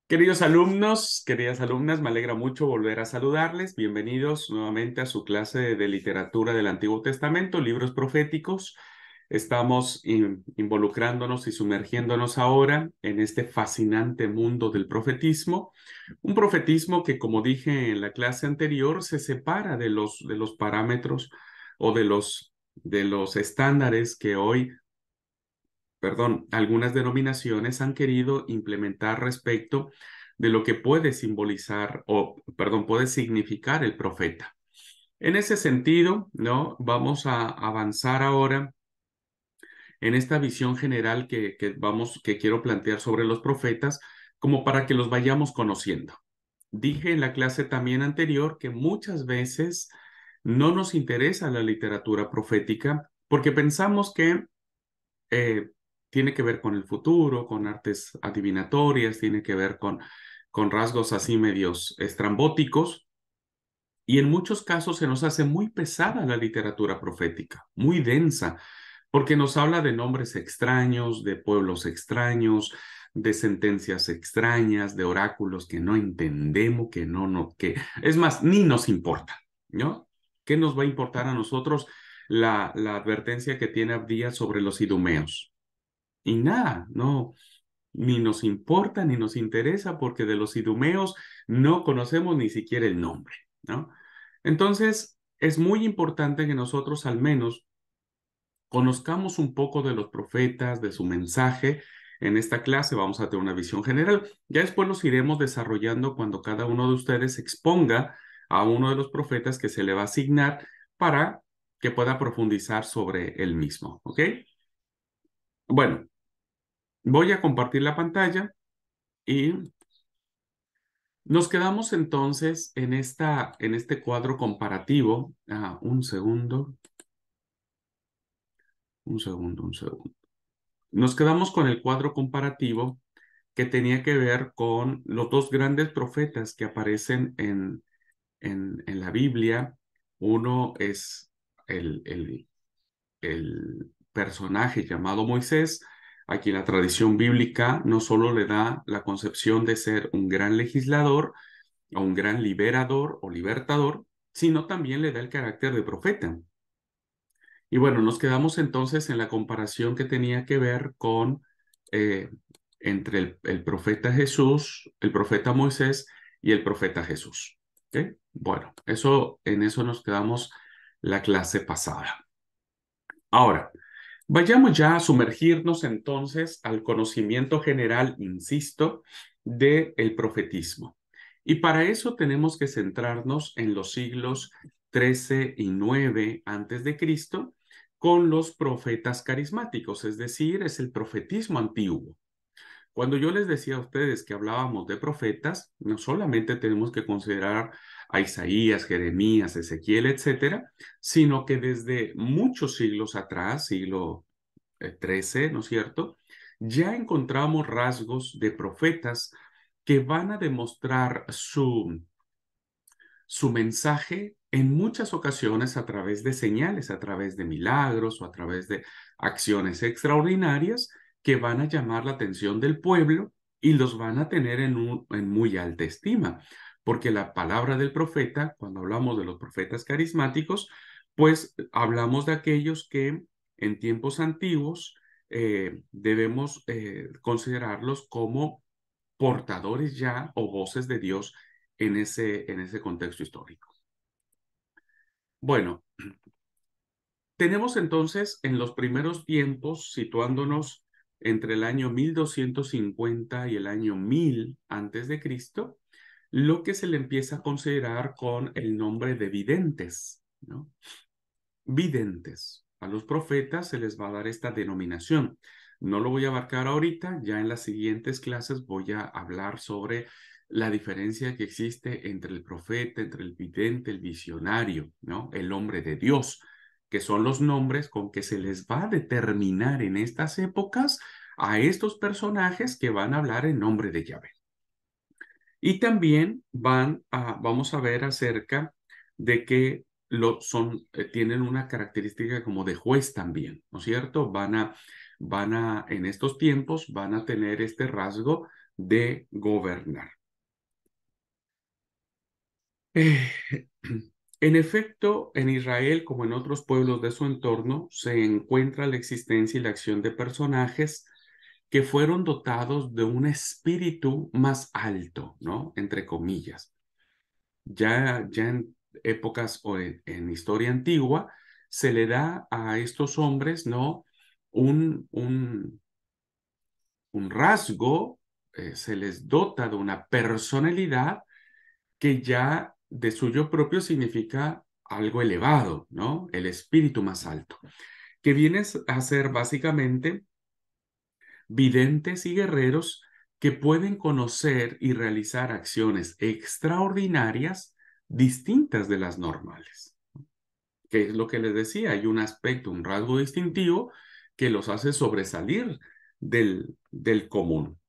Queridos alumnos, queridas alumnas, me alegra mucho volver a saludarles. Bienvenidos nuevamente a su clase de literatura del Antiguo Testamento, libros proféticos. Estamos involucrándonos y sumergiéndonos ahora en este fascinante mundo del profetismo. Un profetismo que, como dije en la clase anterior, se separa de los parámetros o de los estándares que hoy, perdón, algunas denominaciones han querido implementar respecto de lo que puede simbolizar o, perdón, puede significar el profeta. En ese sentido, ¿no? Vamos a avanzar ahora en esta visión general que quiero plantear sobre los profetas, como para que los vayamos conociendo. Dije en la clase también anterior que muchas veces no nos interesa la literatura profética porque pensamos que eh, tiene que ver con el futuro, con artes adivinatorias, tiene que ver con rasgos así medios estrambóticos, y en muchos casos se nos hace muy pesada la literatura profética, muy densa, porque nos habla de nombres extraños, de pueblos extraños, de sentencias extrañas, de oráculos que no entendemos, que es más, ni nos importa, ¿no? ¿Qué nos va a importar a nosotros la advertencia que tiene Abdías sobre los idumeos? Y nada, no, ni nos importa ni nos interesa porque de los idumeos no conocemos ni siquiera el nombre, ¿no? Entonces, es muy importante que nosotros al menos conozcamos un poco de los profetas, de su mensaje. En esta clase vamos a tener una visión general. Ya después los iremos desarrollando cuando cada uno de ustedes exponga a uno de los profetas que se le va a asignar para que pueda profundizar sobre el mismo, ¿ok? Bueno, voy a compartir la pantalla y nos quedamos entonces en este cuadro comparativo. Un segundo, un segundo, un segundo. Nos quedamos con el cuadro comparativo que tenía que ver con los dos grandes profetas que aparecen en la Biblia. Uno es el personaje llamado Moisés, a quien la tradición bíblica no solo le da la concepción de ser un gran legislador, o un gran liberador o libertador, sino también le da el carácter de profeta. Y bueno, nos quedamos entonces en la comparación que tenía que ver con eh, entre el profeta Jesús, el profeta Moisés y el profeta Jesús. ¿Ok? Bueno, en eso nos quedamos la clase pasada. Ahora, vayamos ya a sumergirnos entonces al conocimiento general, insisto, del profetismo. Y para eso tenemos que centrarnos en los siglos 13 y 9 antes de Cristo con los profetas carismáticos, es decir, es el profetismo antiguo. Cuando yo les decía a ustedes que hablábamos de profetas, no solamente tenemos que considerar a Isaías, Jeremías, Ezequiel, etcétera, sino que desde muchos siglos atrás, siglo XIII, ¿no es cierto? Ya encontramos rasgos de profetas que van a demostrar su mensaje en muchas ocasiones a través de señales, a través de milagros o a través de acciones extraordinarias que van a llamar la atención del pueblo y los van a tener en muy alta estima. Porque la palabra del profeta, cuando hablamos de los profetas carismáticos, pues hablamos de aquellos que en tiempos antiguos debemos considerarlos como portadores ya o voces de Dios en ese contexto histórico. Bueno, tenemos entonces en los primeros tiempos, situándonos entre el año 1250 y el año 1000 antes de Cristo, lo que se le empieza a considerar con el nombre de videntes, ¿no? Videntes. A los profetas se les va a dar esta denominación. No lo voy a abarcar ahorita, ya en las siguientes clases voy a hablar sobre la diferencia que existe entre el profeta, entre el vidente, el visionario, ¿no? El hombre de Dios, que son los nombres con que se les va a determinar en estas épocas a estos personajes que van a hablar en nombre de Yahvé. Y también vamos a ver acerca de que tienen una característica como de juez también, ¿no es cierto? en estos tiempos, van a tener este rasgo de gobernar. Eh, en efecto, en Israel, como en otros pueblos de su entorno, se encuentra la existencia y la acción de personajes que fueron dotados de un espíritu más alto, ¿no? Entre comillas. Ya en épocas o en historia antigua, se le da a estos hombres, ¿no? Un, un, un rasgo, se les dota de una personalidad que ya de suyo propio significa algo elevado, ¿no? El espíritu más alto, que viene a ser básicamente videntes y guerreros que pueden conocer y realizar acciones extraordinarias distintas de las normales. Que es lo que les decía, hay un aspecto, un rasgo distintivo que los hace sobresalir del común.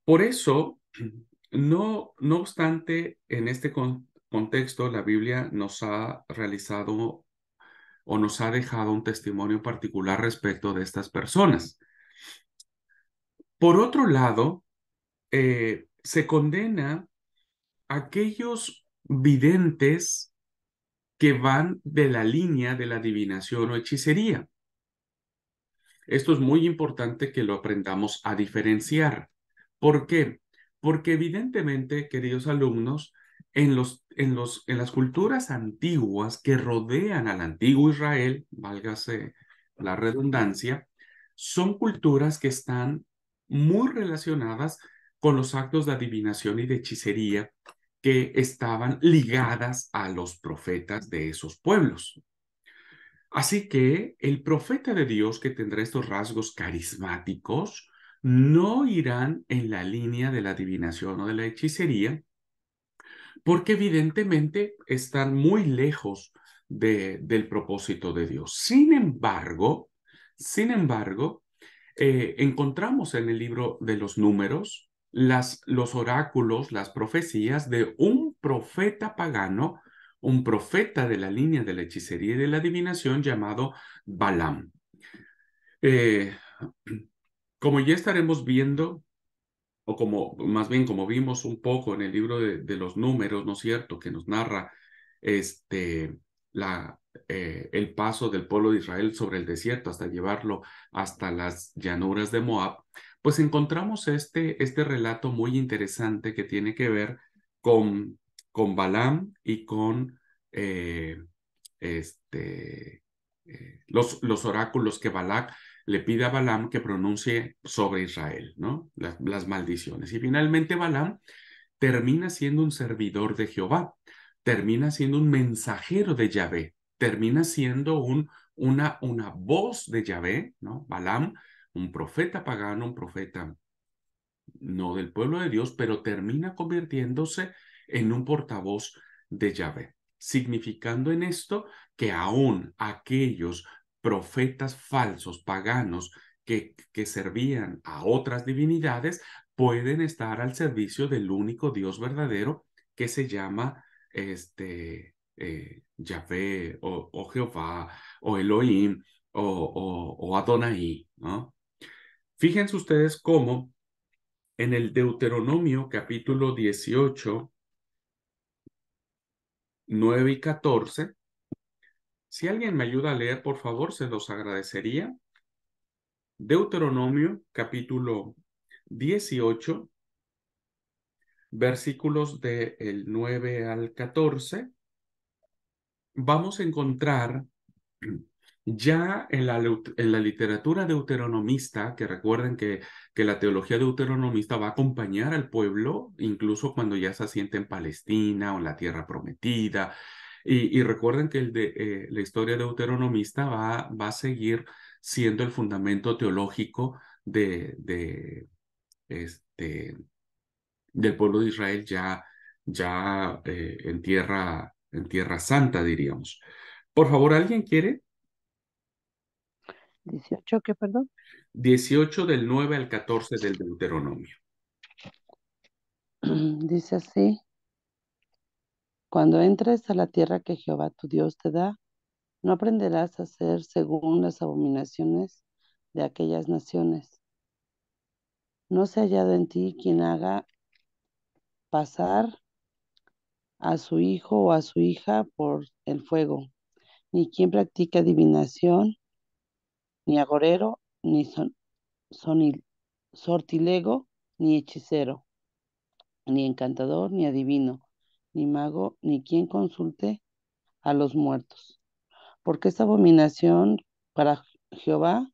Por eso, no obstante, en este contexto, la Biblia nos ha realizado o nos ha dejado un testimonio particular respecto de estas personas. Por otro lado, se condena a aquellos videntes que van de la línea de la adivinación o hechicería. Esto es muy importante que lo aprendamos a diferenciar. ¿Por qué? Porque evidentemente, queridos alumnos, en las culturas antiguas que rodean al antiguo Israel, válgase la redundancia, son culturas que están muy relacionadas con los actos de adivinación y de hechicería que estaban ligadas a los profetas de esos pueblos. Así que el profeta de Dios que tendrá estos rasgos carismáticos no irán en la línea de la adivinación o de la hechicería, porque evidentemente están muy lejos del propósito de Dios. Sin embargo, encontramos en el libro de los Números los oráculos, las profecías de un profeta pagano, un profeta de la línea de la hechicería y de la adivinación llamado Balaam. Eh, como ya estaremos viendo, o como más bien como vimos un poco en el libro de los Números, ¿no es cierto?, que nos narra este, la, el paso del pueblo de Israel sobre el desierto hasta llevarlo hasta las llanuras de Moab, pues encontramos este relato muy interesante que tiene que ver con, con Balaam y con eh, este, los oráculos que Balac le pide a Balaam que pronuncie sobre Israel, ¿no? Las maldiciones. Y finalmente Balaam termina siendo un servidor de Jehová, termina siendo un mensajero de Yahvé, termina siendo una voz de Yahvé, ¿no? Balaam, un profeta pagano, un profeta no del pueblo de Dios, pero termina convirtiéndose en un portavoz de Yahvé, significando en esto que aún aquellos profetas falsos, paganos, que servían a otras divinidades, pueden estar al servicio del único Dios verdadero que se llama Yahvé o Jehová o Elohim o Adonai, ¿no? Fíjense ustedes cómo en el Deuteronomio capítulo 18, 9 y 14, si alguien me ayuda a leer, por favor, se los agradecería. Deuteronomio capítulo 18, versículos del 9 al 14, vamos a encontrar ya en la literatura deuteronomista, que recuerden que la teología deuteronomista va a acompañar al pueblo, incluso cuando ya se asiente en Palestina o en la tierra prometida. Y recuerden que la historia deuteronomista va a seguir siendo el fundamento teológico este, del pueblo de Israel ya en tierra santa, diríamos. Por favor, ¿alguien quiere? 18, ¿qué, perdón? 18 del 9 al 14 del Deuteronomio. Dice así, cuando entres a la tierra que Jehová tu Dios te da No aprenderás a hacer según las abominaciones de aquellas naciones. No se ha hallado en ti quien haga pasar a su hijo o a su hija por el fuego, ni quien practique adivinación, ni agorero, ni sonil- sortilego, ni hechicero, ni encantador, ni adivino, ni mago, ni quien consulte a los muertos. Porque es abominación para Jehová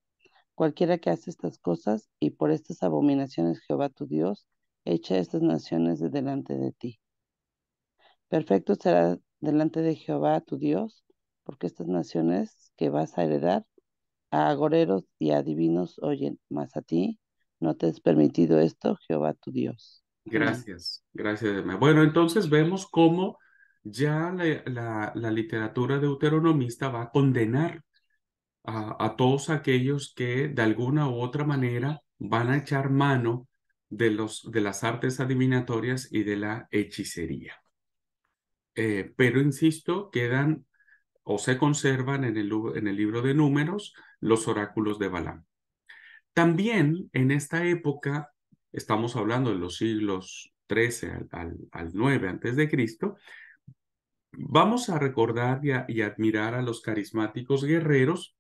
cualquiera que hace estas cosas, y por estas abominaciones Jehová tu Dios echa estas naciones de delante de ti. Perfecto será delante de Jehová tu Dios, porque estas naciones que vas a heredar a agoreros y a adivinos oyen, mas a ti no te es permitido esto, Jehová tu Dios. Amén. Gracias, gracias. Emma. Bueno, entonces vemos cómo ya la literatura deuteronomista va a condenar a todos aquellos que de alguna u otra manera van a echar mano de las artes adivinatorias y de la hechicería. Pero insisto, quedan o se conservan en el libro de Números los oráculos de Balaam. También en esta época, estamos hablando de los siglos XIII al 9 antes de Cristo, vamos a recordar y admirar a los carismáticos guerreros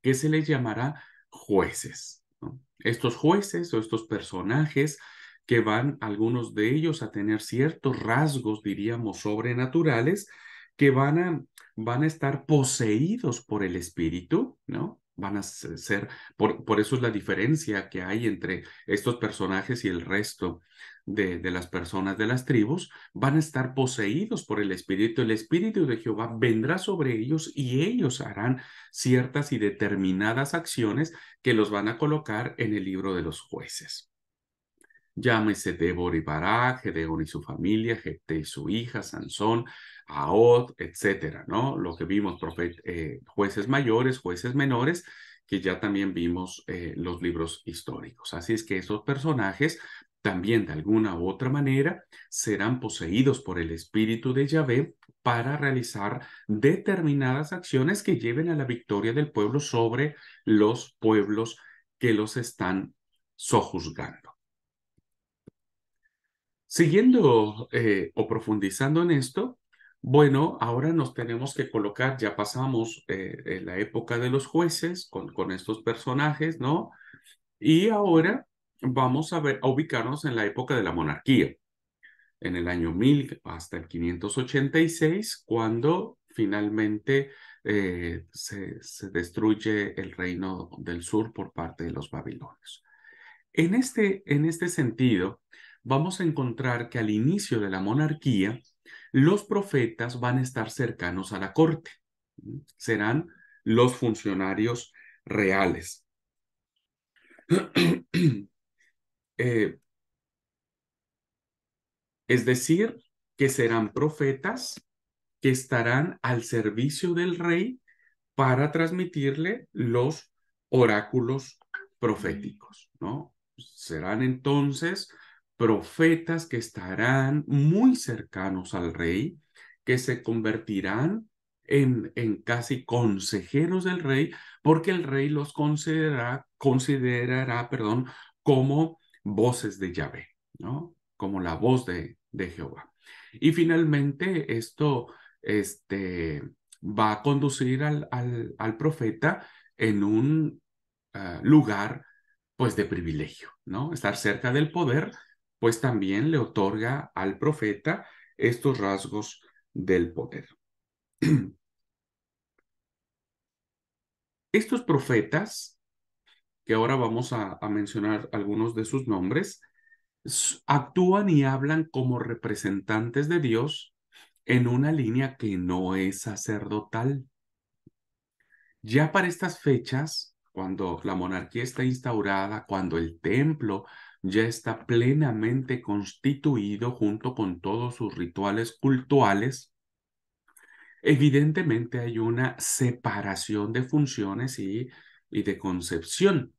que se les llamará jueces, ¿no? Estos jueces o estos personajes que van, algunos de ellos, a tener ciertos rasgos, diríamos, sobrenaturales, que van a estar poseídos por el espíritu, ¿no? Van a ser, por eso es la diferencia que hay entre estos personajes y el resto de las personas de las tribus, van a estar poseídos por el espíritu de Jehová vendrá sobre ellos y ellos harán ciertas y determinadas acciones que los van a colocar en el libro de los jueces. Llámese Débora y Barak, Gedeón y su familia, Jefté y su hija, Sansón, Ahod, etcétera, ¿no? Lo que vimos, jueces mayores, jueces menores, que ya también vimos los libros históricos. Así es que esos personajes también de alguna u otra manera serán poseídos por el espíritu de Yahvé para realizar determinadas acciones que lleven a la victoria del pueblo sobre los pueblos que los están sojuzgando. Siguiendo o profundizando en esto, bueno, ahora nos tenemos que colocar, ya pasamos en la época de los jueces con estos personajes, ¿no? Y ahora vamos a ver, a ubicarnos en la época de la monarquía, en el año 1000 hasta el 586, cuando finalmente se destruye el reino del sur por parte de los babilonios. En este sentido, vamos a encontrar que al inicio de la monarquía, los profetas van a estar cercanos a la corte. Serán los funcionarios reales. Eh, es decir, que serán profetas que estarán al servicio del rey para transmitirle los oráculos proféticos, ¿no? Serán entonces profetas que estarán muy cercanos al rey, que se convertirán en casi consejeros del rey, porque el rey los considerará, perdón, como voces de Yahvé, ¿no? Como la voz de Jehová. Y finalmente esto, va a conducir al profeta en un lugar, pues, de privilegio, ¿no? Estar cerca del poder, pues también le otorga al profeta estos rasgos del poder. Estos profetas, que ahora vamos a mencionar algunos de sus nombres, actúan y hablan como representantes de Dios en una línea que no es sacerdotal. Ya para estas fechas, cuando la monarquía está instaurada, cuando el templo ya está plenamente constituido junto con todos sus rituales cultuales, evidentemente hay una separación de funciones y de concepción.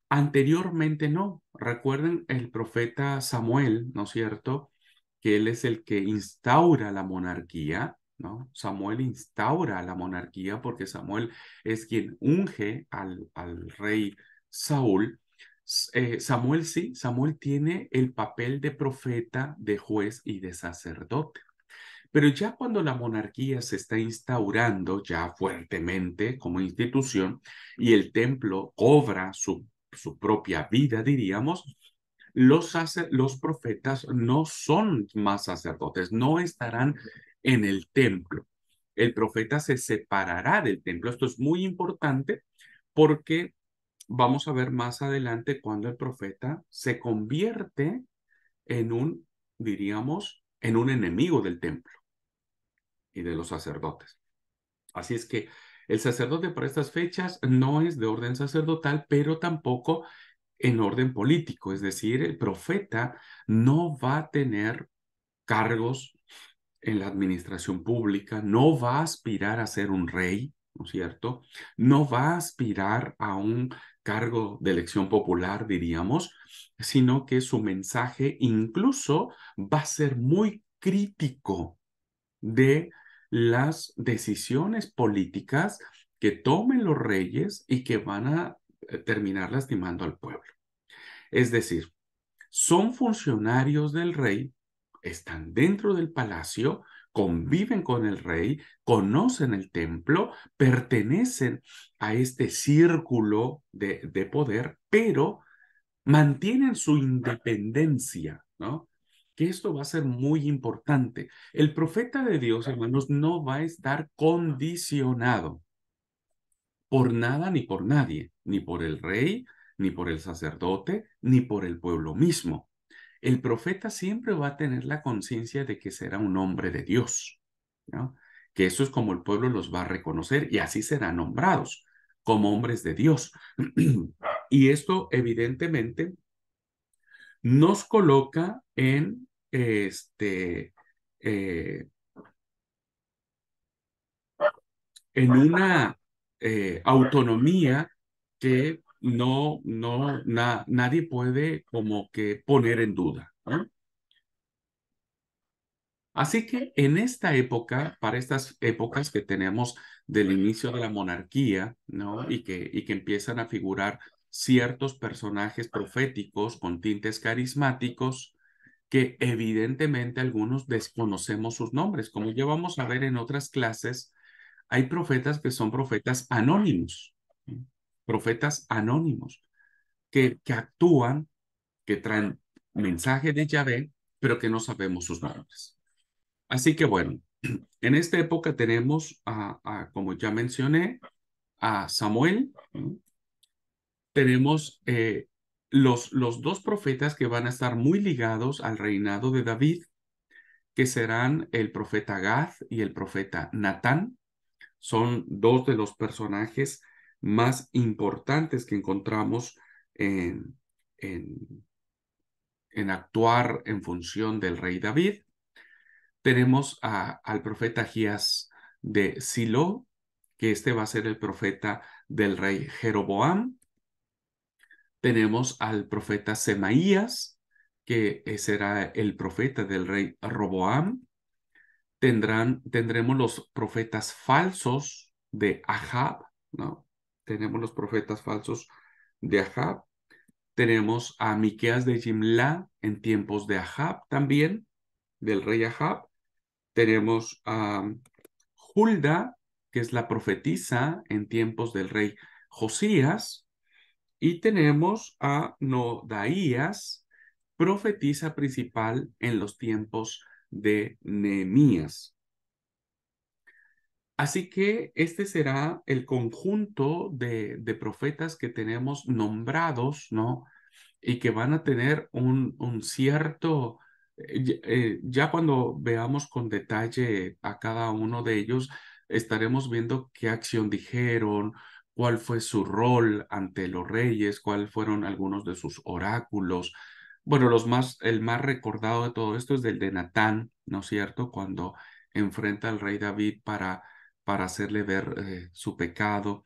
Anteriormente no. Recuerden el profeta Samuel, ¿no es cierto? Que él es el que instaura la monarquía. ¿no? Samuel instaura la monarquía porque Samuel es quien unge al rey Saúl. Samuel sí, Samuel tiene el papel de profeta, de juez y de sacerdote. Pero ya cuando la monarquía se está instaurando ya fuertemente como institución y el templo cobra su propia vida, diríamos, los profetas no son más sacerdotes, no estarán en el templo. El profeta se separará del templo. Esto es muy importante porque vamos a ver más adelante cuando el profeta se convierte en un, diríamos, en un enemigo del templo y de los sacerdotes. Así es que el sacerdote para estas fechas no es de orden sacerdotal, pero tampoco en orden político. Es decir, el profeta no va a tener cargos en la administración pública, no va a aspirar a ser un rey, ¿no es cierto? No va a aspirar a un cargo de elección popular, diríamos, sino que su mensaje incluso va a ser muy crítico de las decisiones políticas que tomen los reyes y que van a terminar lastimando al pueblo. Es decir, son funcionarios del rey, están dentro del palacio, conviven con el rey, conocen el templo, pertenecen a este círculo de poder, pero mantienen su independencia, ¿no? Que esto va a ser muy importante. El profeta de Dios, hermanos, no va a estar condicionado por nada ni por nadie, ni por el rey, ni por el sacerdote, ni por el pueblo mismo. El profeta siempre va a tener la conciencia de que será un hombre de Dios, ¿no? Que eso es como el pueblo los va a reconocer y así serán nombrados como hombres de Dios. Y esto evidentemente nos coloca eh, en una autonomía que nadie puede como que poner en duda, ¿no? Así que en esta época, para estas épocas que tenemos del inicio de la monarquía, ¿no? Y que empiezan a figurar ciertos personajes proféticos con tintes carismáticos, que evidentemente algunos desconocemos sus nombres. Como ya vamos a ver en otras clases, hay profetas que son profetas anónimos, ¿sí? Profetas anónimos que actúan, que traen mensaje de Yahvé, pero que no sabemos sus nombres. Así que bueno, en esta época tenemos, como ya mencioné, a Samuel, ¿no? Tenemos los dos profetas que van a estar muy ligados al reinado de David, que serán el profeta Gad y el profeta Natán. Son dos de los personajes más importantes que encontramos en, en, en actuar en función del rey David. Tenemos al profeta Agías de Silo, que este va a ser el profeta del rey Jeroboam. Tenemos al profeta Semaías, que será el profeta del rey Roboam. Tendremos los profetas falsos de Ahab, ¿no? Tenemos los profetas falsos de Ahab. Tenemos a Miqueas de Jimla en tiempos de Ahab también, del rey Ahab. Tenemos a Hulda, que es la profetisa en tiempos del rey Josías. Y tenemos a Nodaías, profetisa principal en los tiempos de Nehemías. Así que este será el conjunto de profetas que tenemos nombrados, ¿no? Y que van a tener un cierto, ya cuando veamos con detalle a cada uno de ellos, estaremos viendo qué acción dijeron, cuál fue su rol ante los reyes, cuáles fueron algunos de sus oráculos. Bueno, el más recordado de todo esto es del de Natán, ¿no es cierto? Cuando enfrenta al rey David para hacerle ver su pecado,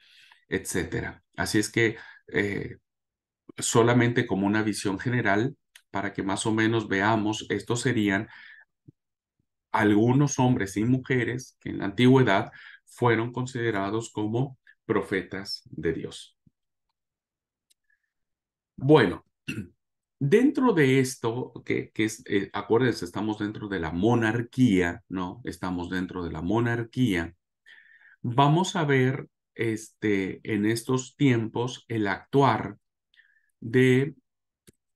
etcétera. Así es que solamente como una visión general, para que más o menos veamos, estos serían algunos hombres y mujeres que en la antigüedad fueron considerados como profetas de Dios. Bueno, dentro de esto, que es, acuérdense, estamos dentro de la monarquía, ¿no? Estamos dentro de la monarquía. Vamos a ver en estos tiempos el actuar de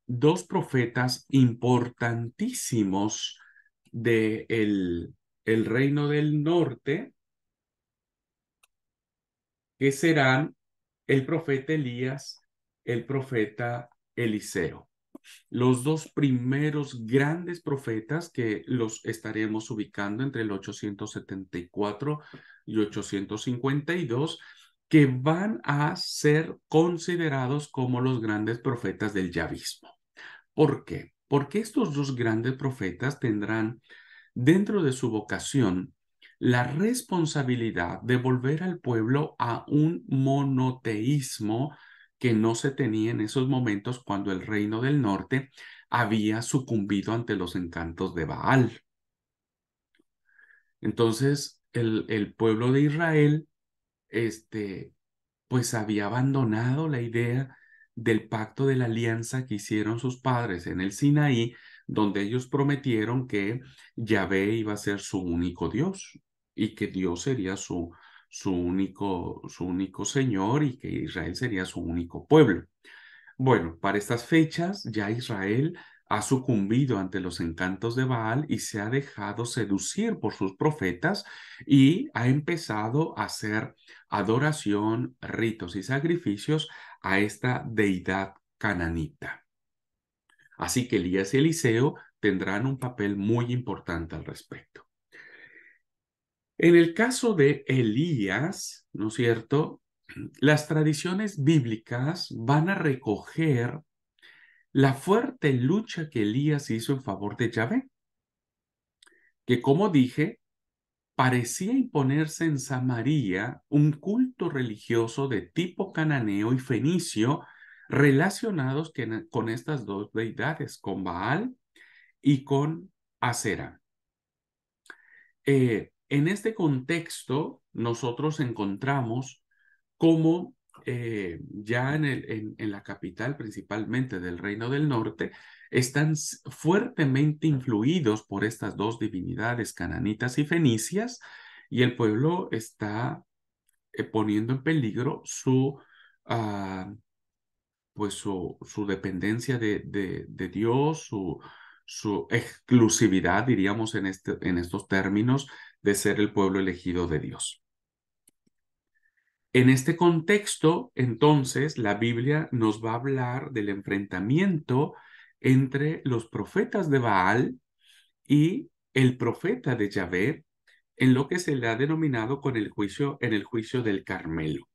dos profetas importantísimos de el reino del norte, que serán el profeta Elías, el profeta Eliseo. Los dos primeros grandes profetas que los estaremos ubicando entre el 874 y 852, que van a ser considerados como los grandes profetas del yavismo. ¿Por qué? Porque estos dos grandes profetas tendrán dentro de su vocación la responsabilidad de volver al pueblo a un monoteísmo que no se tenía en esos momentos cuando el reino del norte había sucumbido ante los encantos de Baal. Entonces, el pueblo de Israel, pues había abandonado la idea del pacto de la alianza que hicieron sus padres en el Sinaí, donde ellos prometieron que Yahvé iba a ser su único Dios y que Dios sería su único Señor y que Israel sería su único pueblo. Bueno, para estas fechas ya Israel ha sucumbido ante los encantos de Baal y se ha dejado seducir por sus profetas y ha empezado a hacer adoración, ritos y sacrificios a esta deidad cananita. Así que Elías y Eliseo tendrán un papel muy importante al respecto. En el caso de Elías, ¿no es cierto? Las tradiciones bíblicas van a recoger la fuerte lucha que Elías hizo en favor de Yahvé, que como dije, parecía imponerse en Samaria un culto religioso de tipo cananeo y fenicio relacionados con estas dos deidades, con Baal y con Asera. En este contexto, nosotros encontramos cómo ya en la capital principalmente del Reino del Norte están fuertemente influidos por estas dos divinidades cananitas y fenicias y el pueblo está poniendo en peligro ah, su dependencia de Dios, su exclusividad, diríamos en estos términos, de ser el pueblo elegido de Dios. En este contexto, entonces, la Biblia nos va a hablar del enfrentamiento entre los profetas de Baal y el profeta de Yahvé en lo que se le ha denominado en el juicio del Carmelo.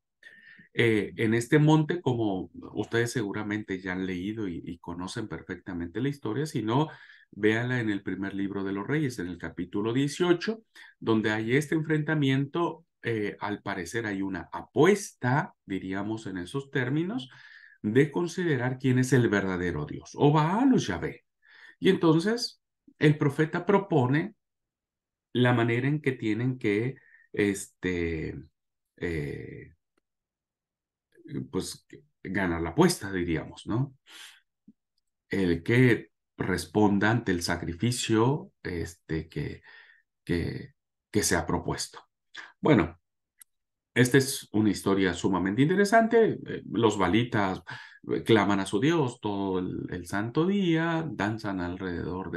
En este monte, como ustedes seguramente ya han leído y conocen perfectamente la historia, si no, véanla en el primer libro de los Reyes, en el capítulo 18, donde hay este enfrentamiento. Al parecer hay una apuesta, diríamos en esos términos, de considerar quién es el verdadero Dios, o Baal o Yahvé. Y entonces el profeta propone la manera en que tienen que este, eh, pues ganar la apuesta, diríamos, ¿no? El que responda ante el sacrificio que, que se ha propuesto. Bueno, esta es una historia sumamente interesante. Los balitas claman a su Dios todo el santo día, danzan alrededor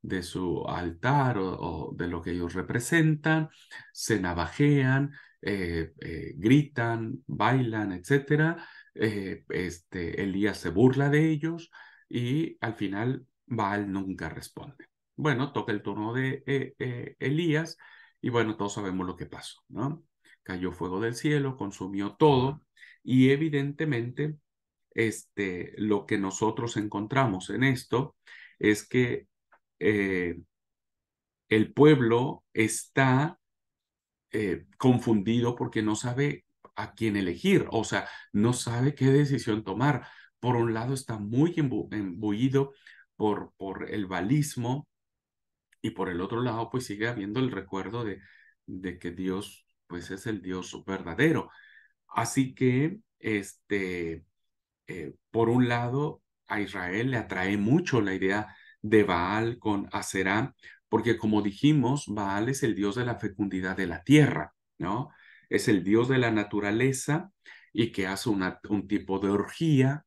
de su altar o de lo que ellos representan, se navajean, gritan, bailan, etc. Elías se burla de ellos y al final Baal nunca responde. Bueno, toca el turno de Elías y bueno, todos sabemos lo que pasó, ¿no? Cayó fuego del cielo, consumió todo y evidentemente lo que nosotros encontramos en esto es que eh, el pueblo está confundido porque no sabe a quién elegir, o sea, no sabe qué decisión tomar. Por un lado está muy imbuido por el balismo Y por el otro lado, pues sigue habiendo el recuerdo de que Dios, pues es el Dios verdadero. Así que, por un lado, a Israel le atrae mucho la idea de Baal con Aserá, porque como dijimos, Baal es el dios de la fecundidad de la tierra, ¿no? Es el dios de la naturaleza y que hace un tipo de orgía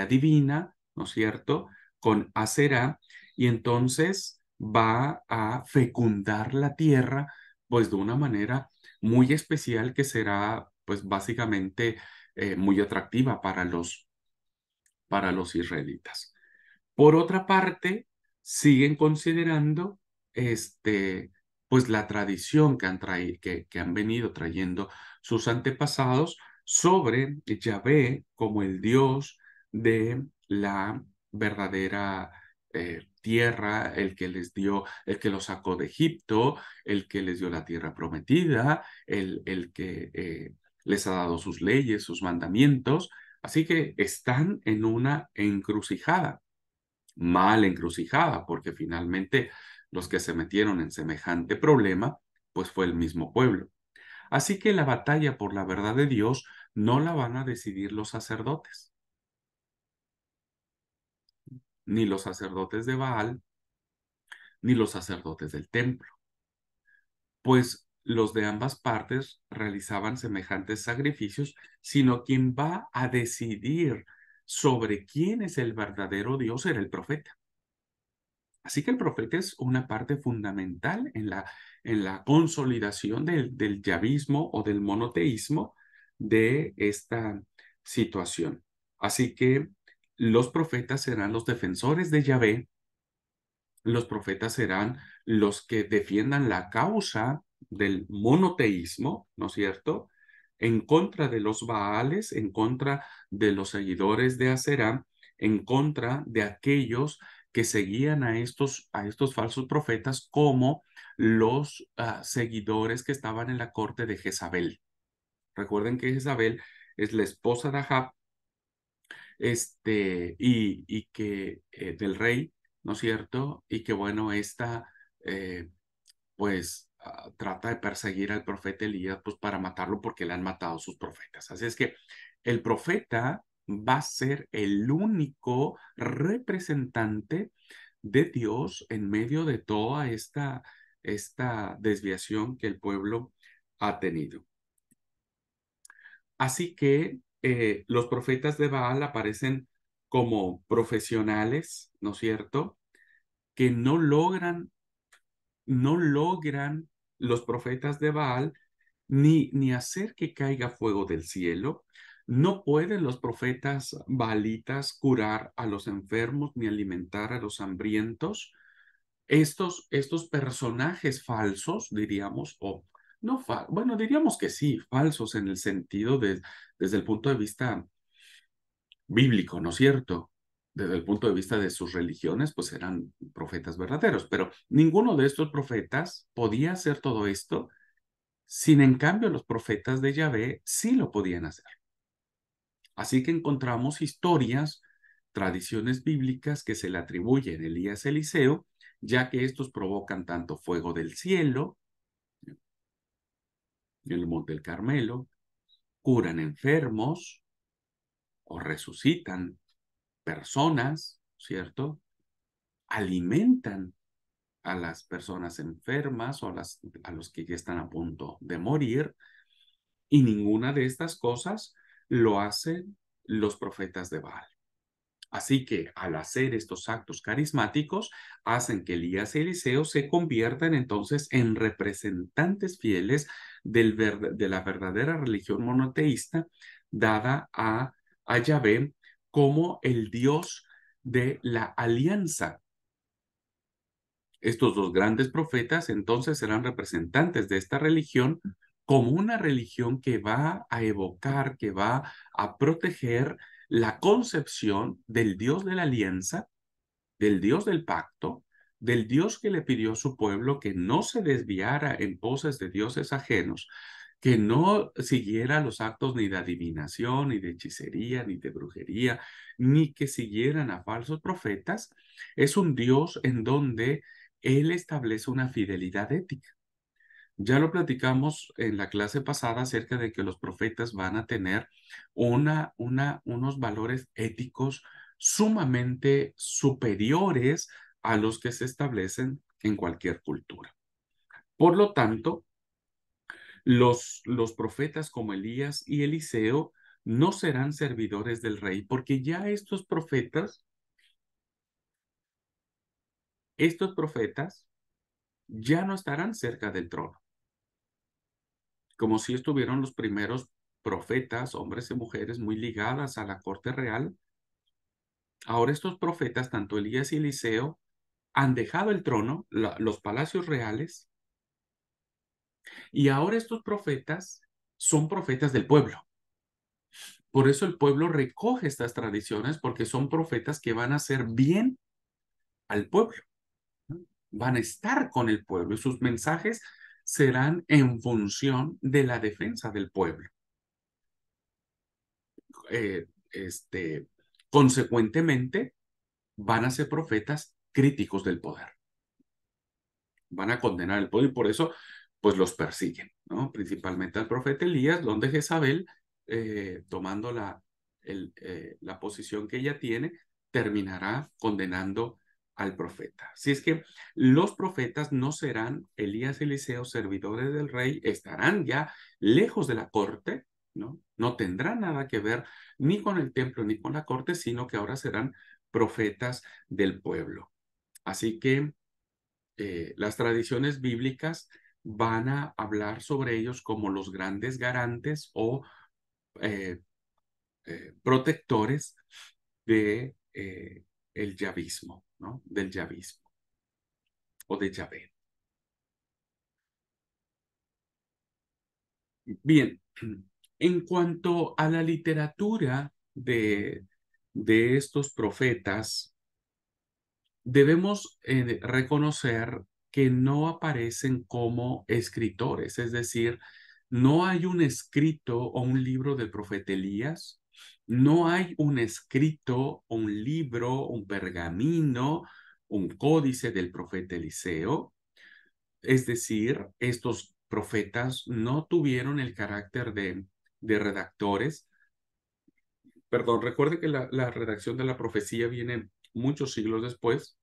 divina, ¿no es cierto? Con Aserá, y entonces va a fecundar la tierra, pues de una manera muy especial que será, pues básicamente muy atractiva para los israelitas. Por otra parte, siguen considerando pues la tradición que han venido trayendo sus antepasados sobre Yahvé como el Dios de la verdadera tierra, el que les dio, el que los sacó de Egipto, el que les dio la tierra prometida, el que les ha dado sus leyes, sus mandamientos. Así que están en una encrucijada, mal encrucijada, porque finalmente los que se metieron en semejante problema, pues fue el mismo pueblo. Así que la batalla por la verdad de Dios no la van a decidir los sacerdotes, ni los sacerdotes de Baal, ni los sacerdotes del templo, pues los de ambas partes realizaban semejantes sacrificios, sino quien va a decidir sobre quién es el verdadero Dios era el profeta. Así que el profeta es una parte fundamental en la consolidación del yavismo o del monoteísmo de esta situación. Así que los profetas serán los defensores de Yahvé, los profetas serán los que defiendan la causa del monoteísmo, ¿no es cierto? En contra de los Baales, en contra de los seguidores de Aserá, en contra de aquellos que seguían a estos falsos profetas como los seguidores que estaban en la corte de Jezabel. Recuerden que Jezabel es la esposa de Ahab, y que del rey, ¿no es cierto? Y que bueno, esta pues trata de perseguir al profeta Elías pues para matarlo porque le han matado sus profetas. Así es que el profeta va a ser el único representante de Dios en medio de toda esta desviación que el pueblo ha tenido. Así que los profetas de Baal aparecen como profesionales, ¿no es cierto? Que no logran los profetas de Baal ni hacer que caiga fuego del cielo. No pueden los profetas baalitas curar a los enfermos ni alimentar a los hambrientos. Estos personajes falsos, diríamos, o no, bueno, diríamos que sí, falsos en el sentido desde el punto de vista bíblico, ¿no es cierto? Desde el punto de vista de sus religiones, pues eran profetas verdaderos, pero ninguno de estos profetas podía hacer todo esto, sin en cambio los profetas de Yahvé sí lo podían hacer. Así que encontramos historias, tradiciones bíblicas que se le atribuyen a Elías Eliseo, ya que estos provocan tanto fuego del cielo, en el monte del Carmelo, curan enfermos o resucitan personas, ¿cierto? Alimentan a las personas enfermas o a los que ya están a punto de morir, y ninguna de estas cosas lo hacen los profetas de Baal. Así que al hacer estos actos carismáticos, hacen que Elías y Eliseo se conviertan entonces en representantes fieles de la verdadera religión monoteísta dada a Yahvé como el Dios de la alianza. Estos dos grandes profetas entonces serán representantes de esta religión como una religión que va a evocar, que va a proteger la concepción del Dios de la alianza, del Dios del pacto, del Dios que le pidió a su pueblo que no se desviara en poses de dioses ajenos, que no siguiera los actos ni de adivinación, ni de hechicería, ni de brujería, ni que siguieran a falsos profetas. Es un Dios en donde Él establece una fidelidad ética. Ya lo platicamos en la clase pasada acerca de que los profetas van a tener unos valores éticos sumamente superiores a los que se establecen en cualquier cultura. Por lo tanto, los profetas como Elías y Eliseo no serán servidores del rey, porque ya estos profetas ya no estarán cerca del trono, como si estuvieron los primeros profetas, hombres y mujeres muy ligadas a la corte real. Ahora estos profetas, tanto Elías y Eliseo, han dejado el trono, los palacios reales, y ahora estos profetas son profetas del pueblo. Por eso el pueblo recoge estas tradiciones, porque son profetas que van a hacer bien al pueblo, ¿no? Van a estar con el pueblo y sus mensajes serán en función de la defensa del pueblo. Eh, este, consecuentemente, van a ser profetas críticos del poder. Van a condenar el poder y por eso, pues los persiguen, ¿no? Principalmente al profeta Elías, donde Jezabel, tomando la posición que ella tiene, terminará condenando al profeta. Si es que los profetas no serán Elías y Eliseo servidores del rey, estarán ya lejos de la corte, ¿no? No tendrán nada que ver ni con el templo ni con la corte, sino que ahora serán profetas del pueblo. Así que las tradiciones bíblicas van a hablar sobre ellos como los grandes garantes o eh, protectores de el yavismo, ¿no? Del yavismo o de Yahvé. Bien, en cuanto a la literatura de estos profetas, debemos reconocer que no aparecen como escritores, es decir, no hay un escrito o un libro del profeta Elías, no hay un escrito o un libro, un pergamino, un códice del profeta Eliseo, es decir, estos profetas no tuvieron el carácter de redactores. Perdón, recuerde que la redacción de la profecía viene muchos siglos después.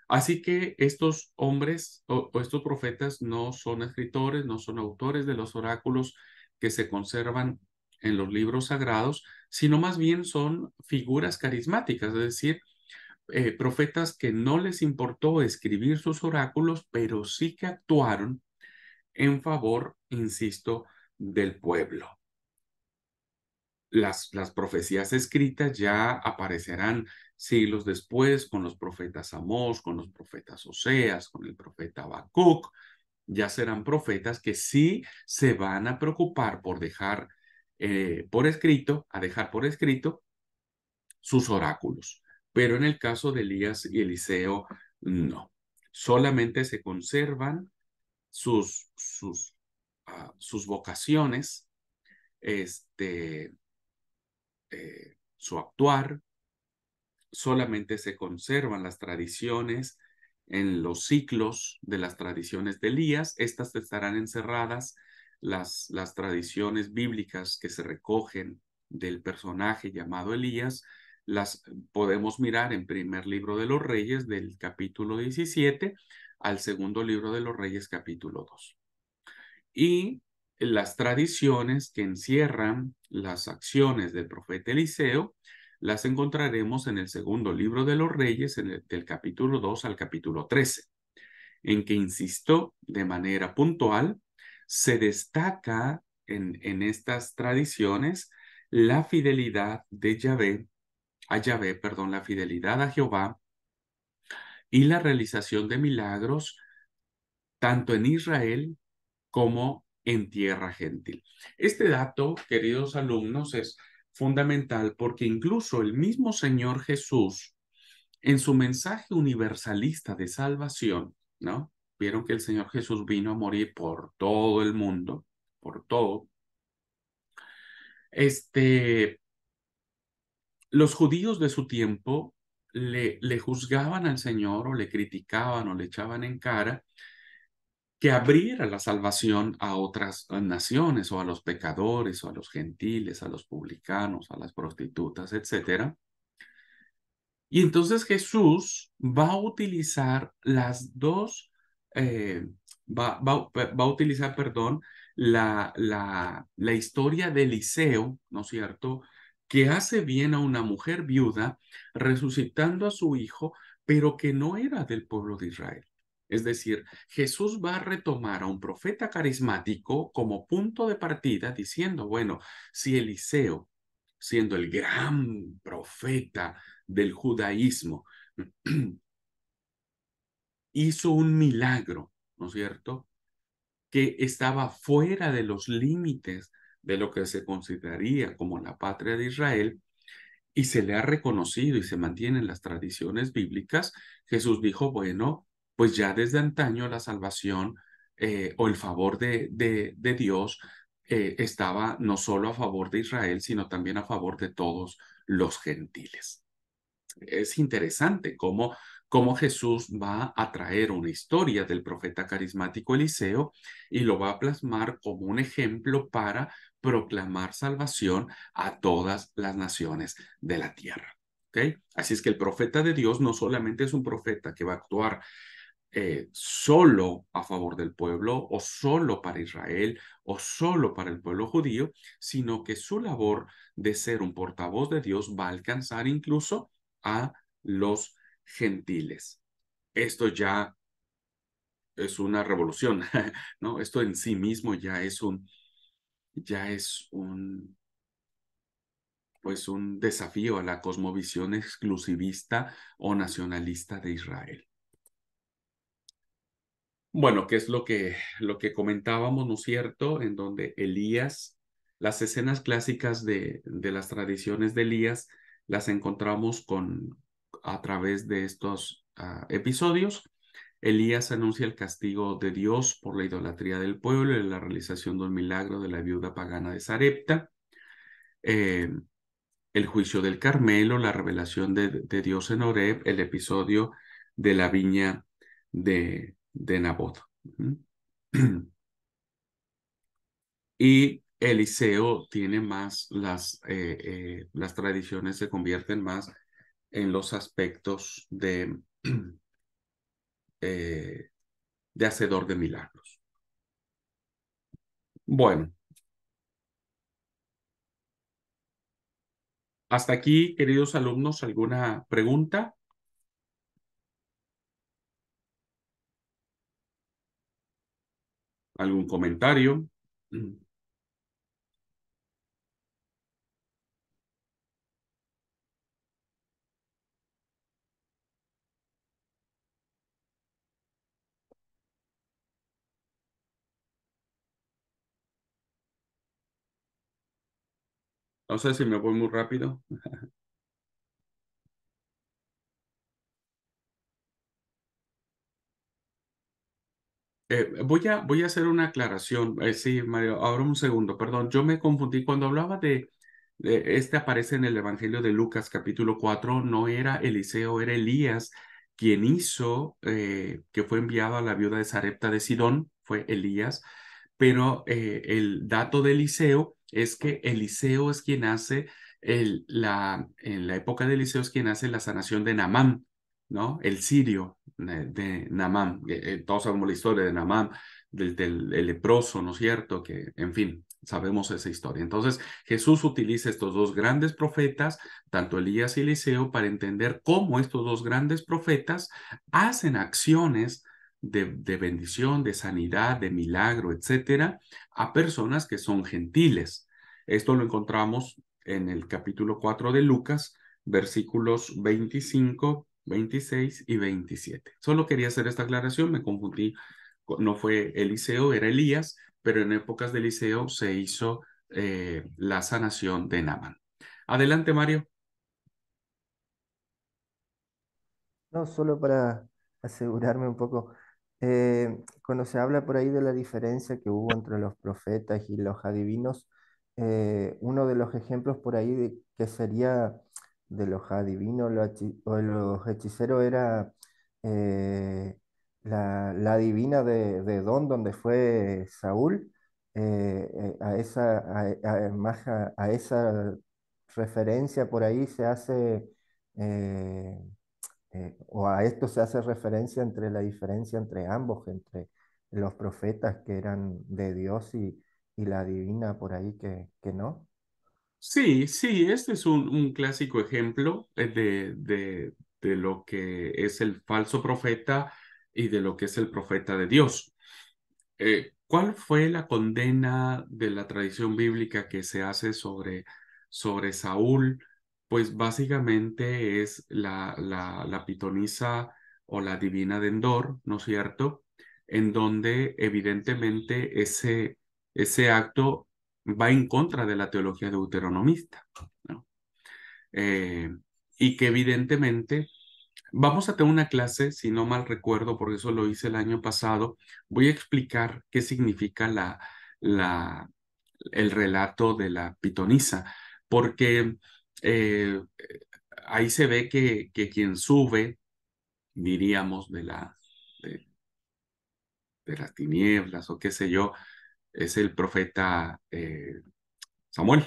Así que estos hombres o estos profetas no son escritores, no son autores de los oráculos que se conservan en los libros sagrados, sino más bien son figuras carismáticas, es decir, profetas que no les importó escribir sus oráculos, pero sí que actuaron en favor, insisto, del pueblo. Las profecías escritas ya aparecerán siglos después con los profetas Amós, con los profetas Oseas, con el profeta Habacuc. Ya serán profetas que sí se van a preocupar por dejar dejar por escrito sus oráculos. Pero en el caso de Elías y Eliseo, no. Solamente se conservan sus vocaciones, este, su actuar, solamente se conservan las tradiciones en los ciclos de las tradiciones de Elías. Estas estarán encerradas, las tradiciones bíblicas que se recogen del personaje llamado Elías, las podemos mirar en primer libro de los Reyes del capítulo 17 al segundo libro de los Reyes capítulo 2. Y las tradiciones que encierran las acciones del profeta Eliseo las encontraremos en el segundo libro de los Reyes, del capítulo 2 al capítulo 13, en que insisto de manera puntual, se destaca en estas tradiciones la fidelidad de la fidelidad a Jehová y la realización de milagros tanto en Israel como en tierra gentil. Este dato, queridos alumnos, es fundamental porque incluso el mismo Señor Jesús, en su mensaje universalista de salvación, ¿no? Vieron que el Señor Jesús vino a morir por todo el mundo, por todo. Los judíos de su tiempo le juzgaban al Señor o le criticaban o le echaban en cara que abriera la salvación a otras naciones o a los pecadores o a los gentiles, a los publicanos, a las prostitutas, etcétera. Y entonces Jesús va a utilizar las dos, eh, va a utilizar, perdón, la historia de Eliseo, ¿no es cierto?, que hace bien a una mujer viuda, resucitando a su hijo, pero que no era del pueblo de Israel. Es decir, Jesús va a retomar a un profeta carismático como punto de partida, diciendo, bueno, si Eliseo, siendo el gran profeta, del judaísmo, hizo un milagro, ¿no es cierto?, que estaba fuera de los límites de lo que se consideraría como la patria de Israel y se le ha reconocido y se mantiene en las tradiciones bíblicas. Jesús dijo, bueno, pues ya desde antaño la salvación o el favor de Dios estaba no solo a favor de Israel, sino también a favor de todos los gentiles. Es interesante cómo Jesús va a traer una historia del profeta carismático Eliseo y lo va a plasmar como un ejemplo para proclamar salvación a todas las naciones de la tierra. ¿Ok? Así es que el profeta de Dios no solamente es un profeta que va a actuar solo a favor del pueblo o solo para Israel o solo para el pueblo judío, sino que su labor de ser un portavoz de Dios va a alcanzar incluso a los gentiles. Esto ya es una revolución, ¿no? Esto en sí mismo ya es pues un desafío a la cosmovisión exclusivista o nacionalista de Israel. Bueno, ¿qué es lo que comentábamos, ¿no es cierto? En donde Elías, las escenas clásicas de las tradiciones de Elías, las encontramos a través de estos episodios. Elías anuncia el castigo de Dios por la idolatría del pueblo y la realización de un milagro de la viuda pagana de Sarepta. Eh, el juicio del Carmelo, la revelación de Dios en Horeb, el episodio de la viña de Nabot. Ujú. Y Eliseo tiene más, las tradiciones se convierten más en los aspectos eh, de hacedor de milagros. Bueno, hasta aquí, queridos alumnos, ¿alguna pregunta? ¿Algún comentario? No sé si me voy muy rápido. Voy a hacer una aclaración. Sí, Mario, ahora un segundo, perdón. Yo me confundí cuando hablaba este aparece en el Evangelio de Lucas capítulo 4. No era Eliseo, era Elías quien hizo, que fue enviado a la viuda de Sarepta de Sidón, fue Elías, pero el dato de Eliseo es que Eliseo es quien hace, en la época de Eliseo es quien hace la sanación de Naamán, ¿no? El sirio de Naamán. Todos sabemos la historia de Naamán, del leproso, ¿no es cierto? Que, en fin, sabemos esa historia. Entonces, Jesús utiliza estos dos grandes profetas, tanto Elías y Eliseo, para entender cómo estos dos grandes profetas hacen acciones de bendición, de sanidad, de milagro, etcétera, a personas que son gentiles. Esto lo encontramos en el capítulo 4 de Lucas, versículos 25, 26 y 27. Solo quería hacer esta aclaración, me confundí, no fue Eliseo, era Elías, pero en épocas de Eliseo se hizo la sanación de Naaman. Adelante, Mario. No, solo para asegurarme un poco, cuando se habla por ahí de la diferencia que hubo entre los profetas y los adivinos, uno de los ejemplos por ahí que sería de los adivinos o los hechiceros era la divina de Edom, donde fue Saúl, a esa referencia por ahí se hace, eh, o a esto se hace referencia entre la diferencia entre ambos, entre los profetas que eran de Dios y la divina por ahí que no. Sí, sí, este es un clásico ejemplo de lo que es el falso profeta y de lo que es el profeta de Dios. ¿Cuál fue la condena de la tradición bíblica que se hace sobre Saúl? Pues básicamente es la pitonisa o la divina de Endor, ¿no es cierto? En donde evidentemente ese acto va en contra de la teología deuteronomista, ¿no? Eh, y que evidentemente vamos a tener una clase, si no mal recuerdo, porque eso lo hice el año pasado. Voy a explicar qué significa la, el relato de la pitonisa, porque eh, ahí se ve que quien sube, diríamos, de, de las tinieblas o qué sé yo, es el profeta Samuel.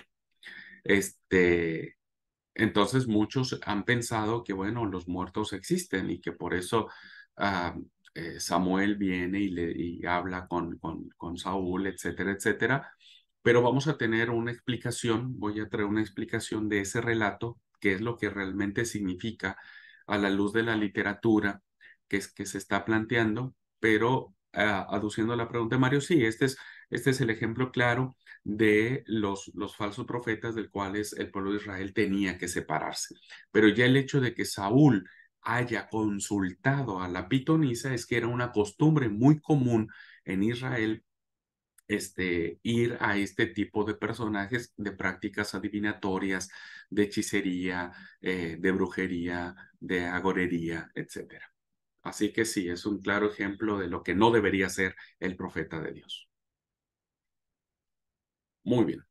Este, Entonces muchos han pensado que, bueno, los muertos existen y que por eso ah, Samuel viene y habla con Saúl, etcétera, etcétera. Pero vamos a tener una explicación, voy a traer una explicación de ese relato, qué es lo que realmente significa a la luz de la literatura que se está planteando, pero aduciendo a la pregunta de Mario, sí, este es el ejemplo claro de los falsos profetas del cuales el pueblo de Israel tenía que separarse. Pero ya el hecho de que Saúl haya consultado a la pitonisa es que era una costumbre muy común en Israel ir a este tipo de personajes de prácticas adivinatorias, de hechicería, de brujería, de agorería, etcétera. Así que sí, es un claro ejemplo de lo que no debería ser el profeta de Dios. Muy bien.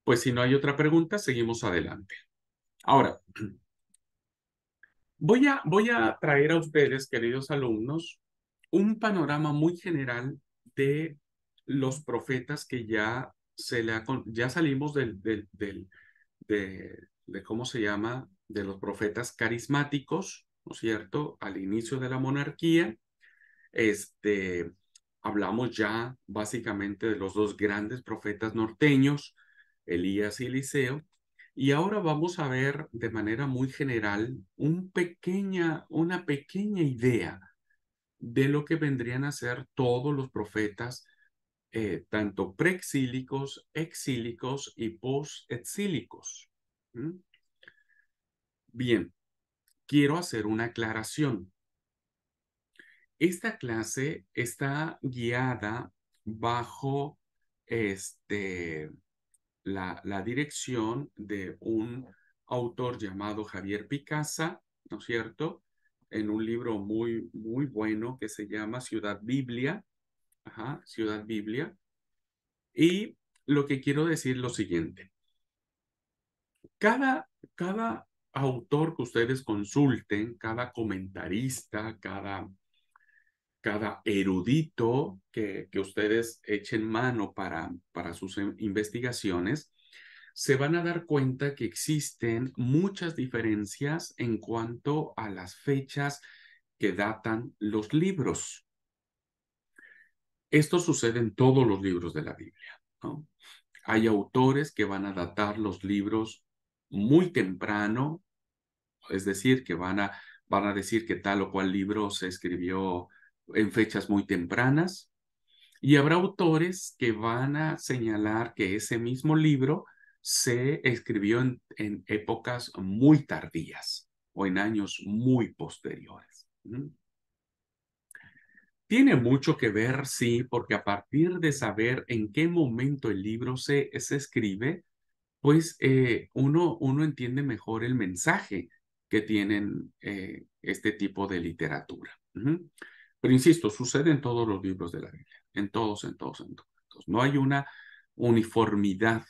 Pues si no hay otra pregunta, seguimos adelante. Ahora, voy a traer a ustedes, queridos alumnos, un panorama muy general de los profetas que ya salimos de ¿cómo se llama? De los profetas carismáticos, ¿no es cierto? Al inicio de la monarquía, este, hablamos ya básicamente de los dos grandes profetas norteños, Elías y Eliseo, y ahora vamos a ver de manera muy general una pequeña idea de lo que vendrían a ser todos los profetas, tanto preexílicos, exílicos y postexílicos. ¿Mm? Bien, quiero hacer una aclaración. Esta clase está guiada bajo este, la dirección de un autor llamado Javier Picasa, ¿no es cierto? En un libro muy, muy bueno que se llama Ciudad Biblia. Ajá, Ciudad Biblia. Y lo que quiero decir es lo siguiente. Cada autor que ustedes consulten, cada comentarista, cada erudito que ustedes echen mano para sus investigaciones, se van a dar cuenta que existen muchas diferencias en cuanto a las fechas que datan los libros. Esto sucede en todos los libros de la Biblia, ¿no? Hay autores que van a datar los libros muy temprano, es decir, que van a decir que tal o cual libro se escribió en fechas muy tempranas, y habrá autores que van a señalar que ese mismo libro se escribió en épocas muy tardías o en años muy posteriores. ¿Mm? Tiene mucho que ver, sí, porque a partir de saber en qué momento el libro se escribe, pues uno entiende mejor el mensaje que tienen este tipo de literatura. Ujú. Pero insisto, sucede en todos los libros de la Biblia, en todos, en todos, en todos. No hay una uniformidad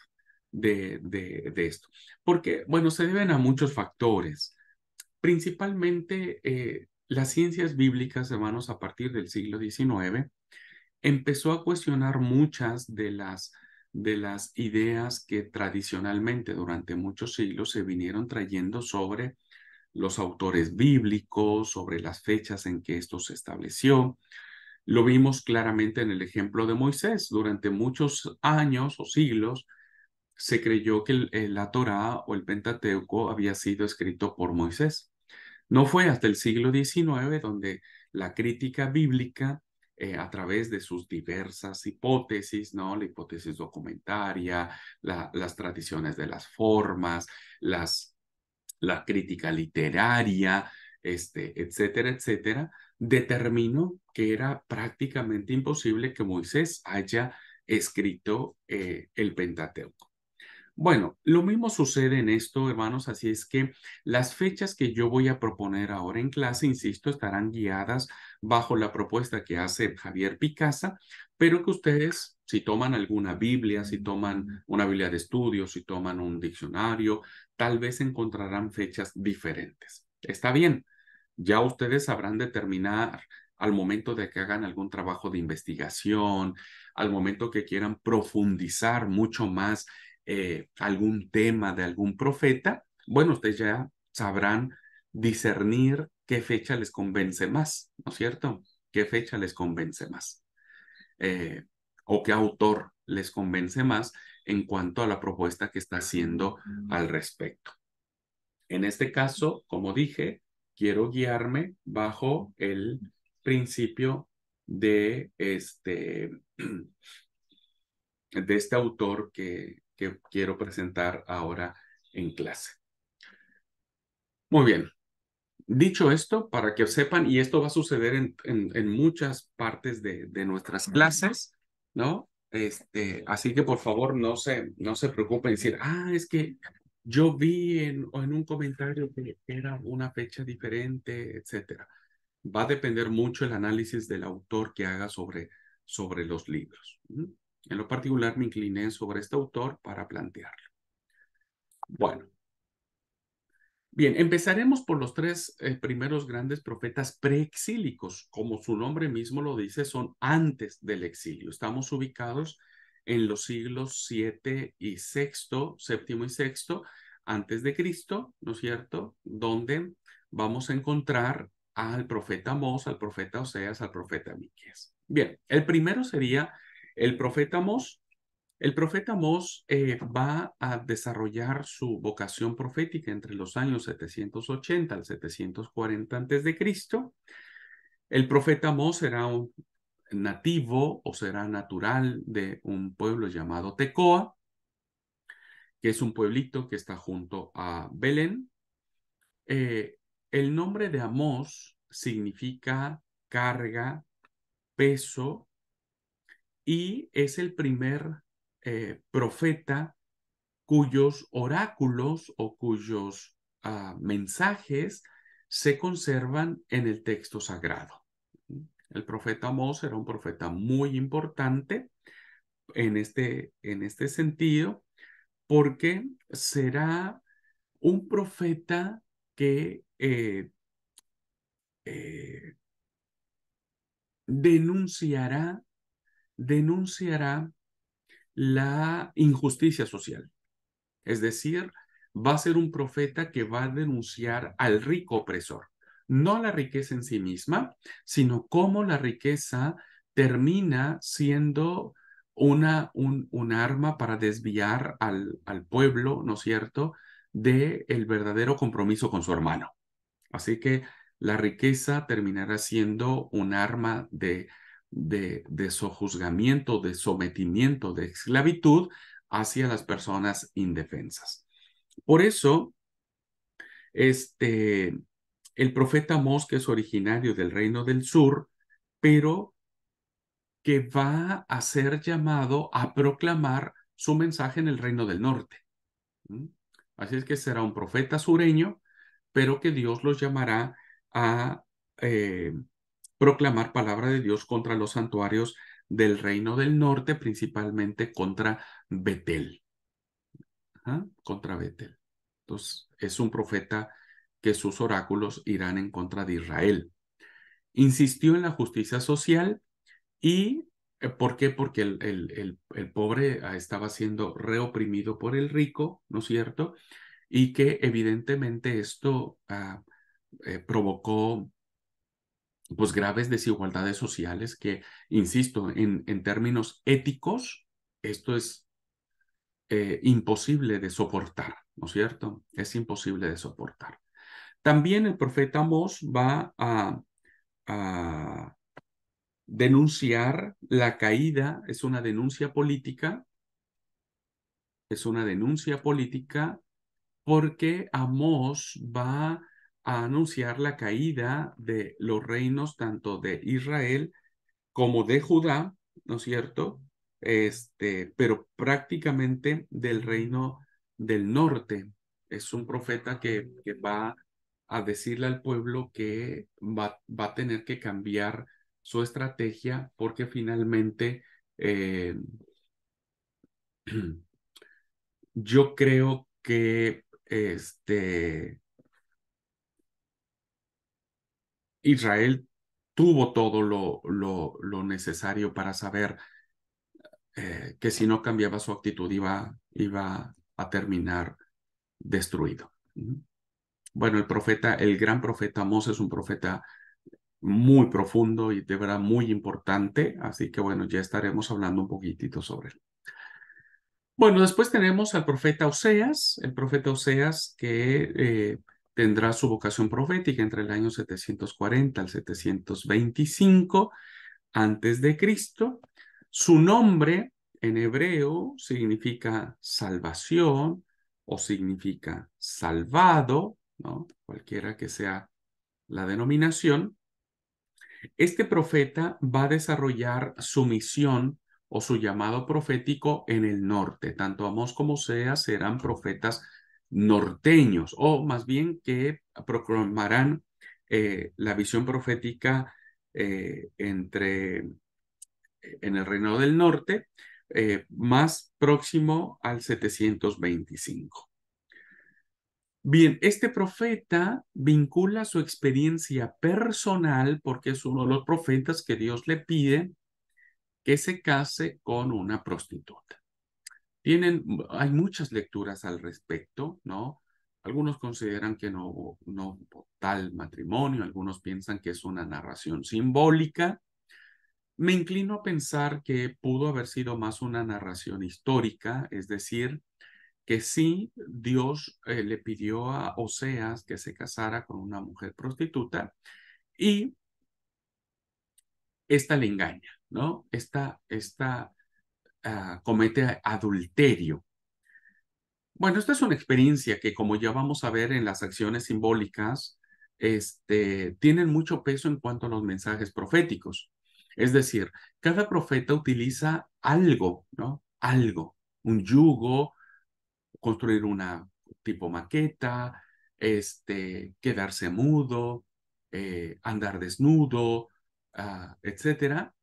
de esto. Porque, bueno, se deben a muchos factores. Principalmente las ciencias bíblicas, hermanos, a partir del siglo XIX, empezó a cuestionar muchas de las ideas que tradicionalmente durante muchos siglos se vinieron trayendo sobre los autores bíblicos, sobre las fechas en que esto se estableció. Lo vimos claramente en el ejemplo de Moisés. Durante muchos años o siglos se creyó que la Torá o el Pentateuco había sido escrito por Moisés. No fue hasta el siglo XIX donde la crítica bíblica, a través de sus diversas hipótesis, ¿no? La hipótesis documentaria, las tradiciones de las formas, la crítica literaria, etcétera, etcétera, determinó que era prácticamente imposible que Moisés haya escrito el Pentateuco. Bueno, lo mismo sucede en esto, hermanos, así es que las fechas que yo voy a proponer ahora en clase, insisto, estarán guiadas bajo la propuesta que hace Javier Picasa, pero que ustedes, si toman alguna Biblia, si toman una Biblia de estudio, si toman un diccionario, tal vez encontrarán fechas diferentes. Está bien, ya ustedes sabrán determinar al momento de que hagan algún trabajo de investigación, al momento que quieran profundizar mucho más algún tema de algún profeta, bueno, ustedes ya sabrán discernir qué fecha les convence más, ¿no es cierto? ¿Qué fecha les convence más? Eh, o qué autor les convence más en cuanto a la propuesta que está haciendo al respecto. En este caso, como dije, quiero guiarme bajo el principio de este autor que quiero presentar ahora en clase. Muy bien. Dicho esto, para que sepan, y esto va a suceder en muchas partes de nuestras clases, ¿no? Así que por favor no se preocupen en decir, es que yo vi en un comentario que era una fecha diferente, etcétera. Va a depender mucho el análisis del autor que haga sobre los libros. En lo particular me incliné sobre este autor para plantearlo. Bueno. Bien, empezaremos por los tres primeros grandes profetas preexílicos. Como su nombre mismo lo dice, son antes del exilio. Estamos ubicados en los siglos 7 y sexto, séptimo y sexto, antes de Cristo, ¿no es cierto? Donde vamos a encontrar al profeta Amós, al profeta Oseas, al profeta Miqueas. Bien, el primero sería el profeta Amós. El profeta Amós va a desarrollar su vocación profética entre los años 780 al 740 a.C. El profeta Amós será un nativo o será natural de un pueblo llamado Tecoa, que es un pueblito que está junto a Belén. El nombre de Amós significa carga, peso, y es el primer profeta cuyos oráculos o cuyos mensajes se conservan en el texto sagrado. El profeta Amós era un profeta muy importante en este sentido, porque será un profeta que denunciará la injusticia social. Es decir, va a ser un profeta que va a denunciar al rico opresor, no la riqueza en sí misma, sino cómo la riqueza termina siendo un arma para desviar al pueblo, ¿no es cierto?, del verdadero compromiso con su hermano. Así que la riqueza terminará siendo un arma de sojuzgamiento, de sometimiento, de esclavitud hacia las personas indefensas. Por eso, el profeta Amós, que es originario del reino del sur, pero que va a ser llamado a proclamar su mensaje en el reino del norte. Así es que será un profeta sureño, pero que Dios los llamará a proclamar palabra de Dios contra los santuarios del reino del norte, principalmente contra Betel. contra Betel. Entonces, es un profeta que sus oráculos irán en contra de Israel. Insistió en la justicia social y ¿por qué? Porque el pobre estaba siendo reoprimido por el rico, ¿no es cierto? Y que evidentemente esto provocó pues graves desigualdades sociales que, insisto, en términos éticos, esto es imposible de soportar, ¿no es cierto? Es imposible de soportar. También el profeta Amós va a denunciar la caída, es una denuncia política porque Amós va a anunciar la caída de los reinos tanto de Israel como de Judá, ¿no es cierto? Pero prácticamente del reino del norte. Es un profeta que va a decirle al pueblo que va a tener que cambiar su estrategia porque finalmente eh, yo creo que Israel tuvo todo lo necesario para saber que si no cambiaba su actitud iba a terminar destruido. Bueno, el gran profeta Amós es un profeta muy profundo y de verdad muy importante, así que bueno, ya estaremos hablando un poquitito sobre él. Bueno, después tenemos al profeta Oseas, el profeta Oseas que tendrá su vocación profética entre el año 740 al 725 antes de Cristo. Su nombre en hebreo significa salvación o significa salvado, ¿no? Cualquiera que sea la denominación. Este profeta va a desarrollar su misión o su llamado profético en el norte. Tanto Amós como Oseas serán profetas norteños, o más bien que proclamarán la visión profética en el reino del norte, más próximo al 725. Bien, este profeta vincula su experiencia personal porque es uno de los profetas que Dios le pide que se case con una prostituta. Hay muchas lecturas al respecto, ¿no? Algunos consideran que no hubo tal matrimonio, algunos piensan que es una narración simbólica. Me inclino a pensar que pudo haber sido más una narración histórica, es decir, que sí, Dios le pidió a Oseas que se casara con una mujer prostituta y esta le engaña, ¿no? Esta comete adulterio. Bueno, esta es una experiencia que, como ya vamos a ver en las acciones simbólicas, tienen mucho peso en cuanto a los mensajes proféticos. Es decir, cada profeta utiliza algo, ¿no? Algo, un yugo, construir una tipo maqueta, quedarse mudo, andar desnudo, etcétera.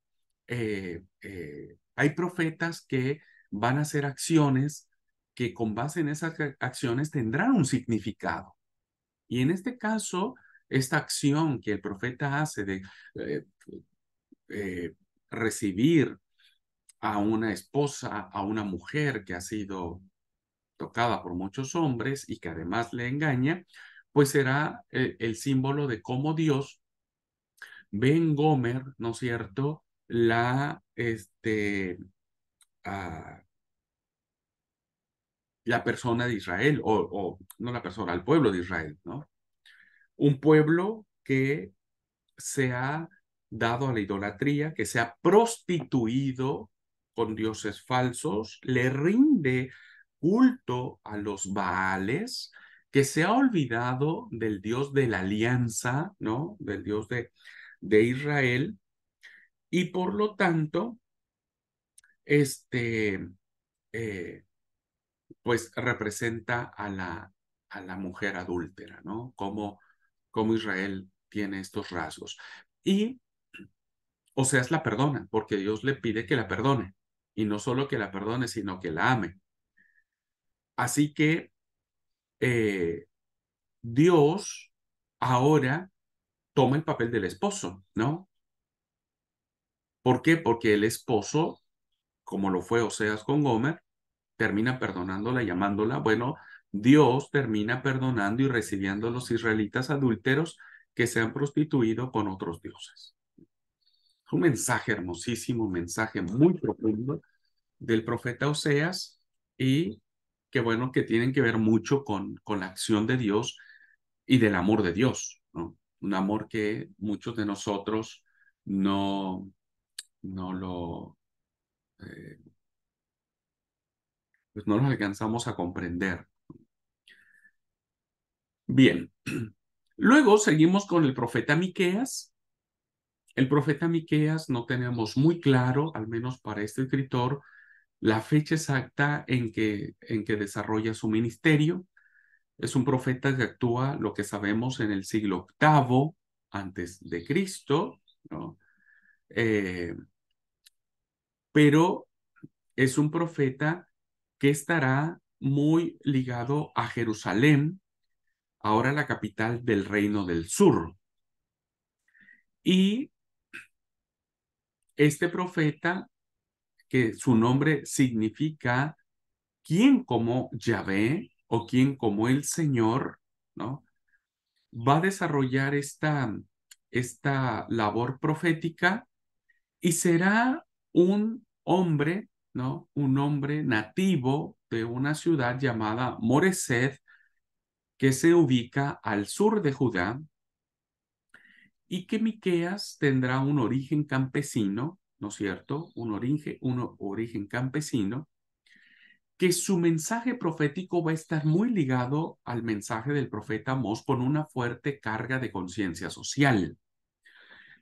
Hay profetas que van a hacer acciones que con base en esas acciones tendrán un significado. Y en este caso, esta acción que el profeta hace de eh, eh, recibir a una esposa, a una mujer que ha sido tocada por muchos hombres y que además le engaña, pues será el símbolo de cómo Dios ve en Gomer, ¿no es cierto?, ah, la persona de Israel, o no la persona, el pueblo de Israel, ¿no? Un pueblo que se ha dado a la idolatría, que se ha prostituido con dioses falsos, le rinde culto a los Baales, que se ha olvidado del Dios de la alianza, ¿no? Del Dios de Israel, y por lo tanto, este, eh, pues representa a la mujer adúltera, ¿no? Como Israel tiene estos rasgos. Y Oseas la perdona, porque Dios le pide que la perdone. Y no solo que la perdone, sino que la ame. Así que Dios ahora toma el papel del esposo, ¿no? ¿Por qué? Porque el esposo, como lo fue Oseas con Gomer, termina perdonándola, llamándola. Bueno, Dios termina perdonando y recibiendo a los israelitas adúlteros que se han prostituido con otros dioses. Es un mensaje hermosísimo, un mensaje muy profundo del profeta Oseas y que bueno, que tienen que ver mucho con la acción de Dios y del amor de Dios, ¿no? Un amor que muchos de nosotros no, no lo, eh, pues no lo alcanzamos a comprender. Bien, luego seguimos con el profeta Miqueas. El profeta Miqueas no tenemos muy claro, al menos para este escritor, la fecha exacta en que desarrolla su ministerio. Es un profeta que actúa, lo que sabemos, en el siglo octavo antes de Cristo, ¿no? Eh, pero es un profeta que estará muy ligado a Jerusalén, ahora la capital del reino del sur. Y este profeta, que su nombre significa ¿quién como Yahvé o quién como el Señor?, ¿no? Va a desarrollar esta labor profética y será un hombre, ¿no? Un hombre nativo de una ciudad llamada Moreset, que se ubica al sur de Judá, y que Miqueas tendrá un origen campesino, ¿no es cierto? Un origen campesino, que su mensaje profético va a estar muy ligado al mensaje del profeta Amós con una fuerte carga de conciencia social.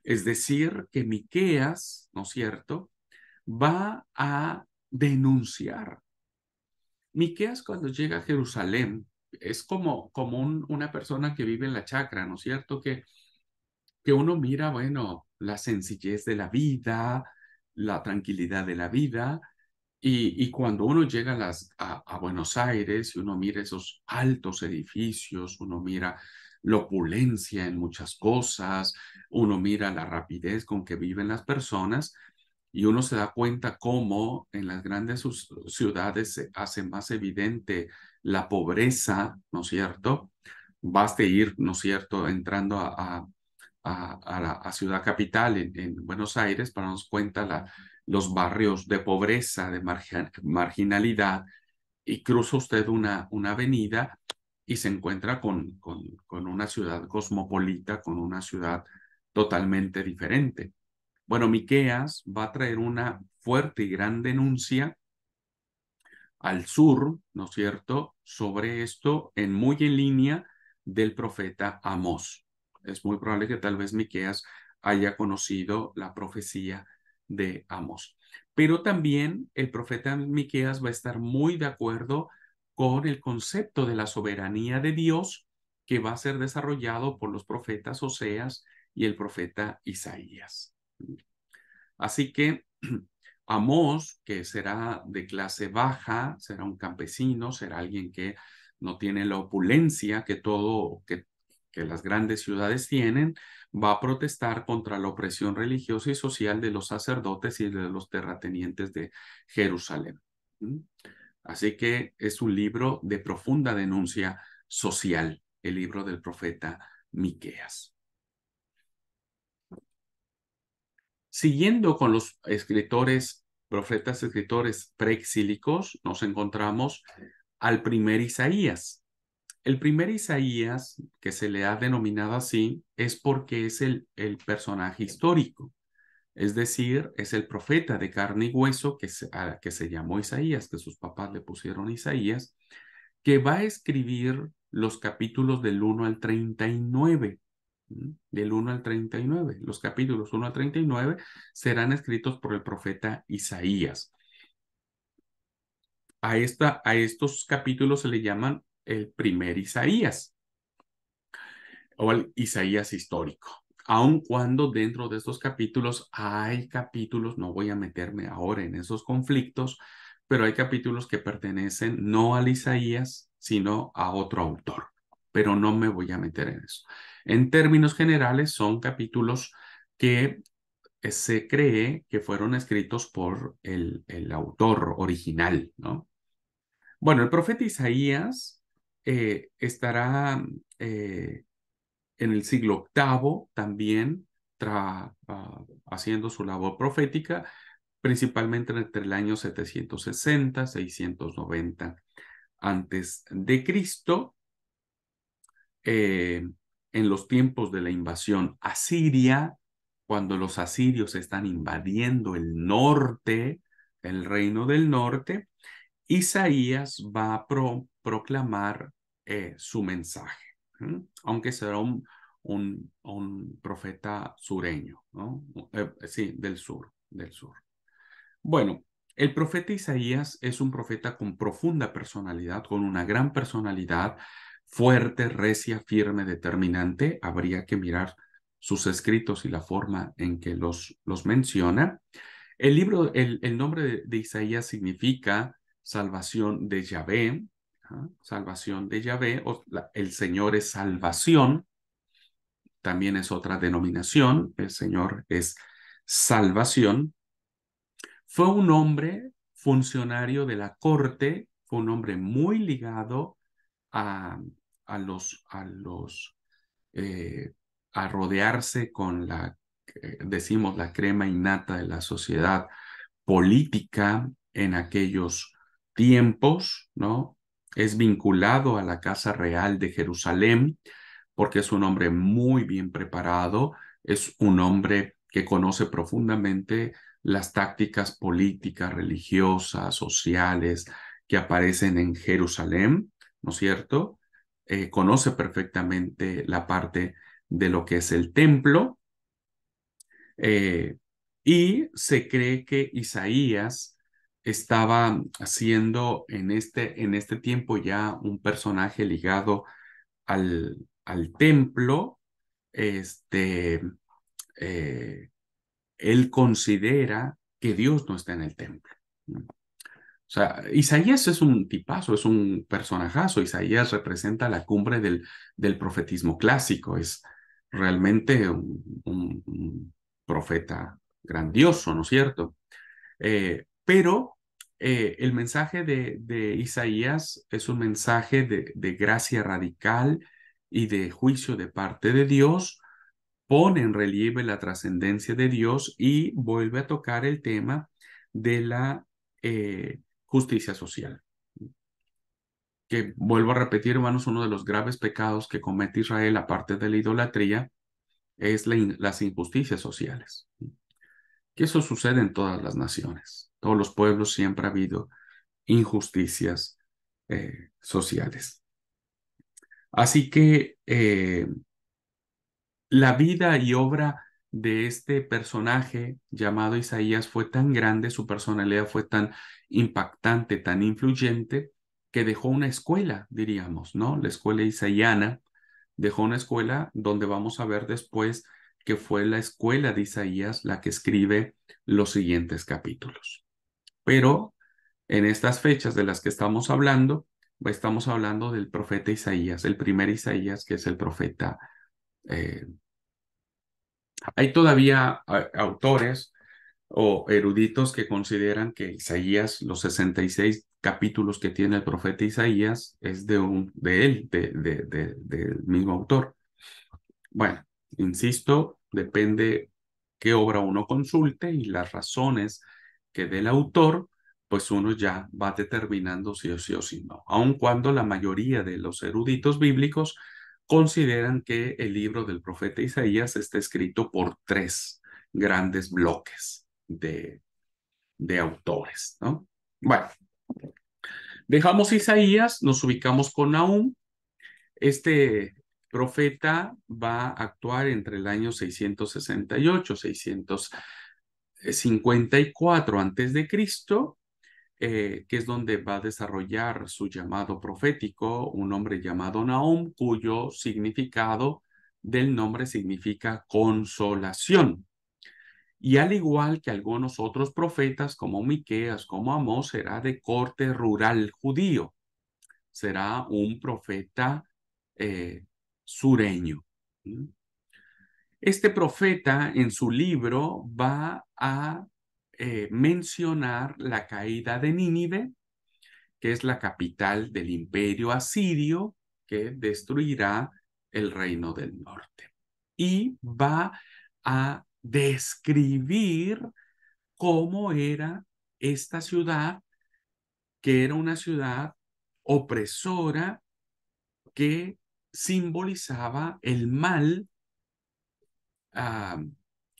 Es decir, que Miqueas, ¿no es cierto?, va a denunciar. Miqueas, cuando llega a Jerusalén, es como una persona que vive en la chacra, ¿no es cierto?, que uno mira, bueno, la sencillez de la vida, la tranquilidad de la vida, y cuando uno llega a Buenos Aires y uno mira esos altos edificios, uno mira la opulencia en muchas cosas, uno mira la rapidez con que viven las personas, y uno se da cuenta cómo en las grandes ciudades se hace más evidente la pobreza, ¿no es cierto? Baste ir, ¿no es cierto?, entrando a Ciudad Capital en Buenos Aires para darnos cuenta los barrios de pobreza, de marginalidad, y cruza usted una avenida y se encuentra con una ciudad cosmopolita, con una ciudad totalmente diferente. Bueno, Miqueas va a traer una fuerte y gran denuncia al sur, ¿no es cierto?, sobre esto, muy en línea del profeta Amós. Es muy probable que tal vez Miqueas haya conocido la profecía de Amós. Pero también el profeta Miqueas va a estar muy de acuerdo con el concepto de la soberanía de Dios que va a ser desarrollado por los profetas Oseas y el profeta Isaías. Así que Amós, que será de clase baja, será un campesino, será alguien que no tiene la opulencia que las grandes ciudades tienen, va a protestar contra la opresión religiosa y social de los sacerdotes y de los terratenientes de Jerusalén. Así que es un libro de profunda denuncia social, el libro del profeta Miqueas. Siguiendo con los profetas escritores preexílicos, nos encontramos al primer Isaías. El primer Isaías, que se le ha denominado así, es porque es el personaje histórico. Es decir, es el profeta de carne y hueso que se llamó Isaías, que sus papás le pusieron Isaías, que va a escribir los capítulos del 1 al 39. Del 1 al 39. Los capítulos 1 al 39 serán escritos por el profeta Isaías. A estos capítulos se le llaman el primer Isaías o el Isaías histórico. Aun cuando dentro de estos capítulos hay capítulos, no voy a meterme ahora en esos conflictos, pero hay capítulos que pertenecen no al Isaías, sino a otro autor. Pero no me voy a meter en eso. En términos generales, son capítulos que se cree que fueron escritos por el autor original, ¿no? Bueno, el profeta Isaías estará en el siglo octavo también haciendo su labor profética, principalmente entre el año 760, 690 antes de Cristo, eh, en los tiempos de la invasión asiria, cuando los asirios están invadiendo el norte, el reino del norte, Isaías va a proclamar su mensaje, aunque será un profeta sureño, ¿no? Sí, del sur, del sur. Bueno, el profeta Isaías es un profeta con profunda personalidad, con una gran personalidad, fuerte, recia, firme, determinante. Habría que mirar sus escritos y la forma en que los menciona. El nombre de Isaías significa salvación de Yahvé, salvación de Yahvé, el Señor es salvación, también es otra denominación, el Señor es salvación. Fue un hombre funcionario de la corte, fue un hombre muy ligado a, a eh, a rodearse con decimos, la crema innata de la sociedad política en aquellos tiempos, ¿no? Es vinculado a la Casa Real de Jerusalén porque es un hombre muy bien preparado, es un hombre que conoce profundamente las tácticas políticas, religiosas, sociales que aparecen en Jerusalén, ¿no es cierto? Conoce perfectamente la parte de lo que es el templo, eh, y se cree que Isaías estaba siendo en este tiempo ya un personaje ligado al templo. este, eh, Él considera que Dios no está en el templo, ¿no? O sea, Isaías es un tipazo, es un personajazo. Isaías representa la cumbre del profetismo clásico. Es realmente un profeta grandioso, ¿no es cierto? Pero el mensaje de Isaías es un mensaje de gracia radical y de juicio de parte de Dios, pone en relieve la trascendencia de Dios y vuelve a tocar el tema de la justicia social. Que vuelvo a repetir, hermanos, uno de los graves pecados que comete Israel, aparte de la idolatría, es las injusticias sociales. Que eso sucede en todas las naciones. Todos los pueblos siempre ha habido injusticias sociales. Así que la vida y obra de este personaje llamado Isaías fue tan grande, su personalidad fue tan impactante, tan influyente, que dejó una escuela, diríamos, ¿no? La escuela isaiana dejó una escuela donde vamos a ver después que fue la escuela de Isaías la que escribe los siguientes capítulos. Pero en estas fechas de las que estamos hablando del profeta Isaías, el primer Isaías, que es el profeta. Hay todavía autores o eruditos que consideran que Isaías, los 66 capítulos que tiene el profeta Isaías, es del mismo autor. Bueno, insisto, depende qué obra uno consulte y las razones que dé el autor, pues uno ya va determinando si o sí o si no. Aun cuando la mayoría de los eruditos bíblicos consideran que el libro del profeta Isaías está escrito por tres grandes bloques de autores, ¿no? Bueno, dejamos Isaías, nos ubicamos con Nahum. Este profeta va a actuar entre el año 668 654 antes de Cristo, que es donde va a desarrollar su llamado profético, un hombre llamado Nahum, cuyo significado del nombre significa consolación. Y al igual que algunos otros profetas como Miqueas, como Amós, será de corte rural judío. Será un profeta sureño. Este profeta en su libro va a mencionar la caída de Nínive, que es la capital del imperio asirio, que destruirá el reino del norte. Y va a describir cómo era esta ciudad, que era una ciudad opresora que simbolizaba el mal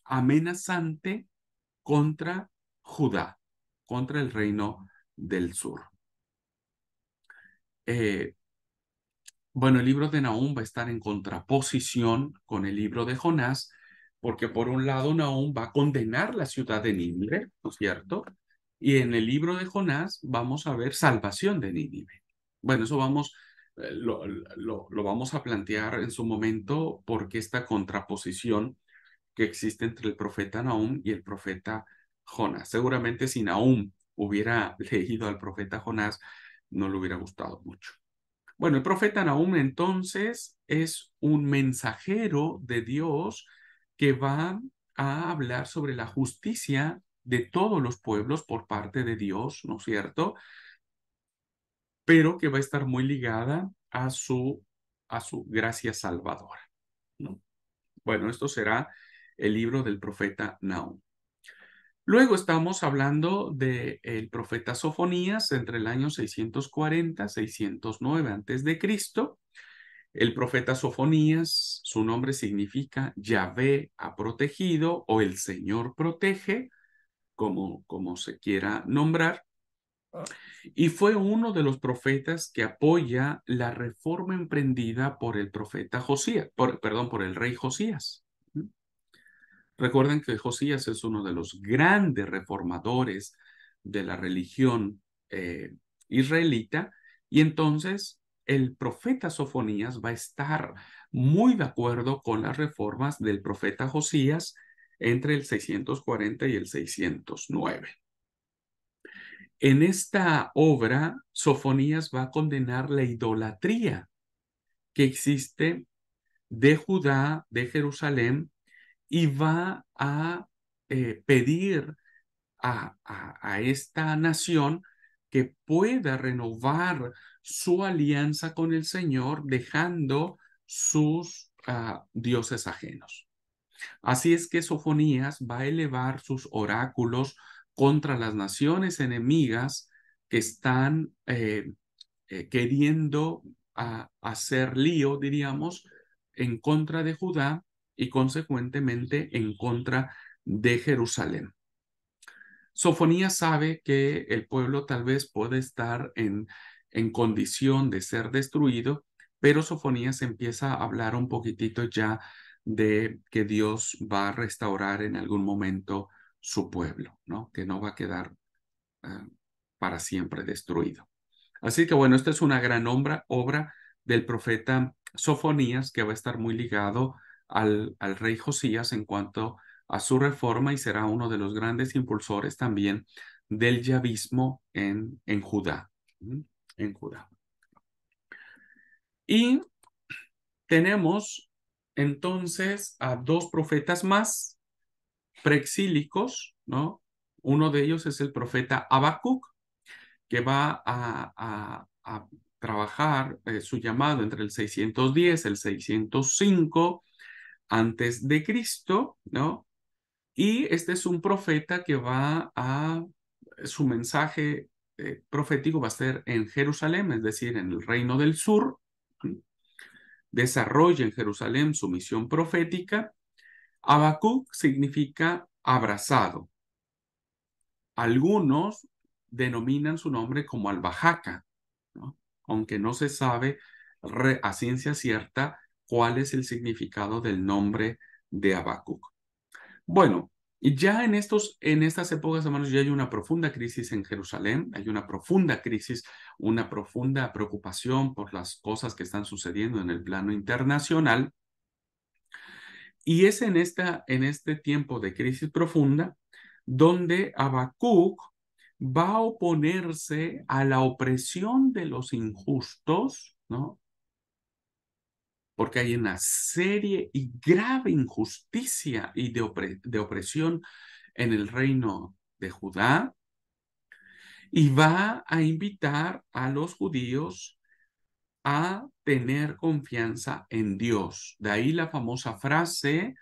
amenazante contra Judá, contra el reino del sur. Bueno, el libro de Nahum va a estar en contraposición con el libro de Jonás, porque por un lado Nahum va a condenar la ciudad de Nínive, ¿no es cierto? Y en el libro de Jonás vamos a ver salvación de Nínive. Bueno, eso lo vamos a plantear en su momento, porque esta contraposición que existe entre el profeta Nahum y el profeta Jonás. Seguramente si Nahum hubiera leído al profeta Jonás, no le hubiera gustado mucho. Bueno, el profeta Nahum entonces es un mensajero de Dios que va a hablar sobre la justicia de todos los pueblos por parte de Dios, ¿no es cierto? Pero que va a estar muy ligada a su gracia salvadora, ¿no? Bueno, esto será el libro del profeta Nahum. Luego estamos hablando del profeta Sofonías entre el año 640 609 antes de Cristo. El profeta Sofonías, su nombre significa Yahvé ha protegido o el Señor protege, como se quiera nombrar, y fue uno de los profetas que apoya la reforma emprendida por el profeta Josías, por el rey Josías. Recuerden que Josías es uno de los grandes reformadores de la religión israelita, y entonces el profeta Sofonías va a estar muy de acuerdo con las reformas del profeta Josías entre el 640 y el 609. En esta obra, Sofonías va a condenar la idolatría que existe de Judá, de Jerusalén, y va a pedir a esta nación que pueda renovar su alianza con el Señor, dejando sus dioses ajenos. Así es que Sofonías va a elevar sus oráculos contra las naciones enemigas que están queriendo hacer lío, diríamos, en contra de Judá y consecuentemente en contra de Jerusalén. Sofonías sabe que el pueblo tal vez puede estar en condición de ser destruido, pero Sofonías empieza a hablar un poquitito ya de que Dios va a restaurar en algún momento su pueblo, ¿no? Que no va a quedar para siempre destruido. Así que bueno, esta es una gran obra del profeta Sofonías, que va a estar muy ligado al rey Josías en cuanto a su reforma, y será uno de los grandes impulsores también del yavismo en Judá. En Judá. Y tenemos entonces a dos profetas más preexílicos, ¿no? Uno de ellos es el profeta Habacuc, que va a trabajar su llamado entre el 610 y el 605 antes de Cristo, ¿no? Y este es un profeta que su mensaje profético va a ser en Jerusalén, es decir, en el reino del sur. Desarrolla en Jerusalén su misión profética. Habacuc significa abrazado. Algunos denominan su nombre como Albahaca, ¿no? Aunque no se sabe a ciencia cierta cuál es el significado del nombre de Habacuc. Bueno, y ya en estas épocas, hermanos, ya hay una profunda crisis en Jerusalén, hay una profunda crisis, una profunda preocupación por las cosas que están sucediendo en el plano internacional. Y es en este tiempo de crisis profunda donde Habacuc va a oponerse a la opresión de los injustos, ¿no? Porque hay una serie y grave injusticia y de opresión en el reino de Judá, y va a invitar a los judíos a tener confianza en Dios. De ahí la famosa frase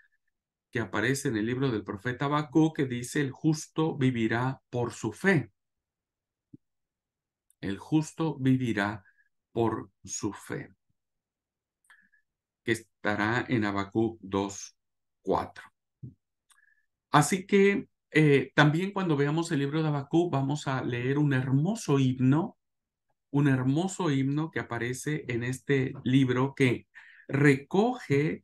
que aparece en el libro del profeta Habacuc que dice: el justo vivirá por su fe. El justo vivirá por su fe, que estará en Habacuc 2:4. Así que también cuando veamos el libro de Habacuc vamos a leer un hermoso himno que aparece en este libro que recoge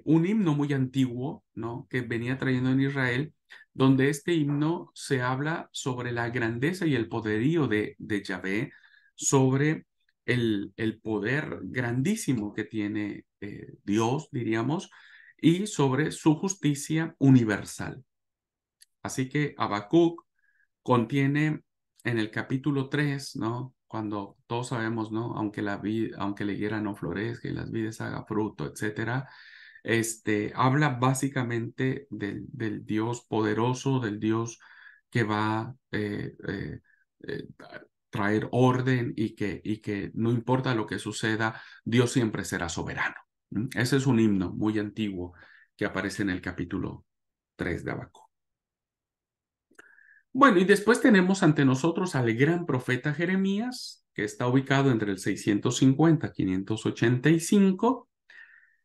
un himno muy antiguo, ¿no? Que venía trayendo en Israel, donde este himno se habla sobre la grandeza y el poderío de Yahvé, sobre el poder grandísimo que tiene Dios, diríamos, y sobre su justicia universal. Así que Habacuc contiene en el capítulo 3, ¿no? Cuando todos sabemos, ¿no? Aunque la higuera no florezca y las vides haga fruto, etcétera, habla básicamente del Dios poderoso, del Dios que va a traer orden y que no importa lo que suceda, Dios siempre será soberano. Ese es un himno muy antiguo que aparece en el capítulo 3 de Habacuc. Bueno, y después tenemos ante nosotros al gran profeta Jeremías, que está ubicado entre el 650 y 585.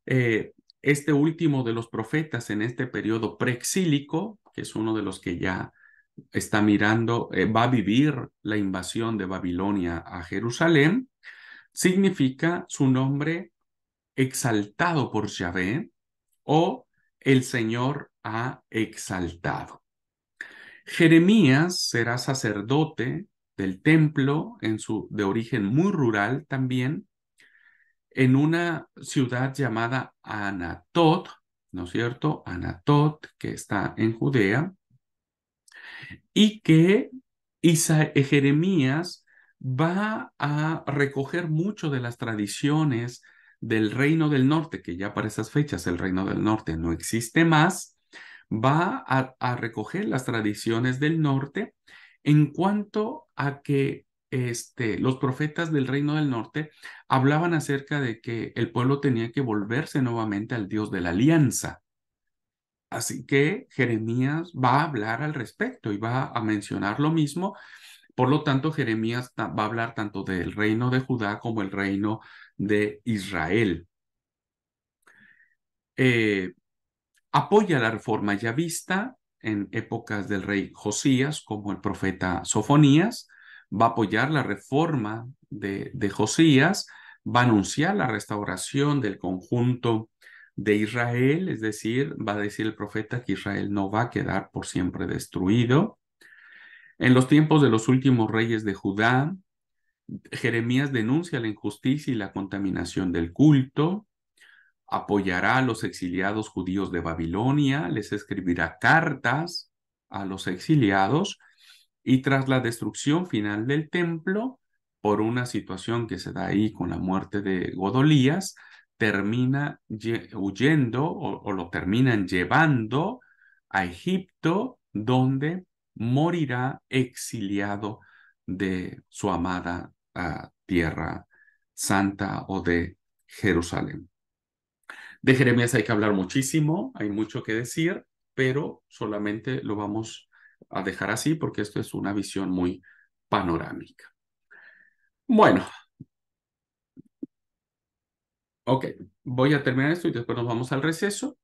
Este último de los profetas en este periodo preexílico, que es uno de los que ya está mirando, va a vivir la invasión de Babilonia a Jerusalén, significa su nombre exaltado por Yahvé, o el Señor ha exaltado. Jeremías será sacerdote del templo de origen muy rural también, en una ciudad llamada Anatot, ¿no es cierto? Anatot, que está en Judea, y que Jeremías va a recoger mucho de las tradiciones del Reino del Norte, que ya para esas fechas el Reino del Norte no existe más. Va a recoger las tradiciones del norte en cuanto a que los profetas del Reino del Norte hablaban acerca de que el pueblo tenía que volverse nuevamente al Dios de la alianza. Así que Jeremías va a hablar al respecto y va a mencionar lo mismo. Por lo tanto, Jeremías va a hablar tanto del reino de Judá como el reino de Israel. Apoya la reforma ya vista en épocas del rey Josías, como el profeta Sofonías. Va a apoyar la reforma de Josías, va a anunciar la restauración del conjunto de Israel, es decir, va a decir el profeta que Israel no va a quedar por siempre destruido. En los tiempos de los últimos reyes de Judá, Jeremías denuncia la injusticia y la contaminación del culto. Apoyará a los exiliados judíos de Babilonia, les escribirá cartas a los exiliados, y tras la destrucción final del templo, por una situación que se da ahí con la muerte de Godolías, termina huyendo o lo terminan llevando a Egipto, donde morirá exiliado de su amada tierra santa o de Jerusalén. De Jeremías hay que hablar muchísimo, hay mucho que decir, pero solamente lo vamos a dejar así porque esto es una visión muy panorámica. Bueno, ok, voy a terminar esto y después nos vamos al receso.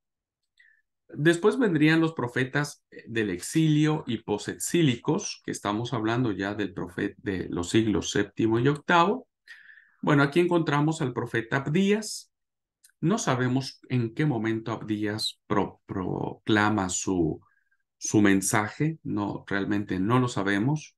Después vendrían los profetas del exilio y posexílicos, que estamos hablando ya del profeta de los siglos VII y VIII. Bueno, aquí encontramos al profeta Abdías. No sabemos en qué momento Abdías proclama su mensaje, no, realmente no lo sabemos.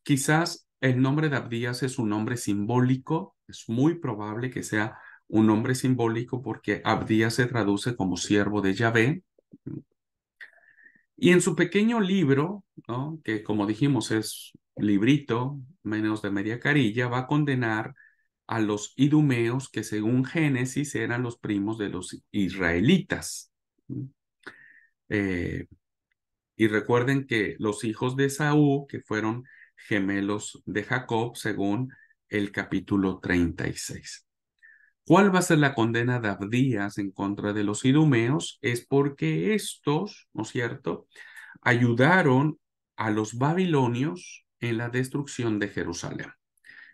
Quizás el nombre de Abdías es un nombre simbólico, es muy probable que sea un nombre simbólico porque Abdías se traduce como siervo de Yahvé. Y en su pequeño libro, ¿no?, que como dijimos es librito, menos de media carilla, va a condenar a los idumeos que según Génesis eran los primos de los israelitas. Eh, y recuerden que los hijos de Esaú, que fueron gemelos de Jacob, según el capítulo 36. ¿Cuál va a ser la condena de Abdías en contra de los idumeos? Es porque estos, ¿no es cierto?, ayudaron a los babilonios en la destrucción de Jerusalén.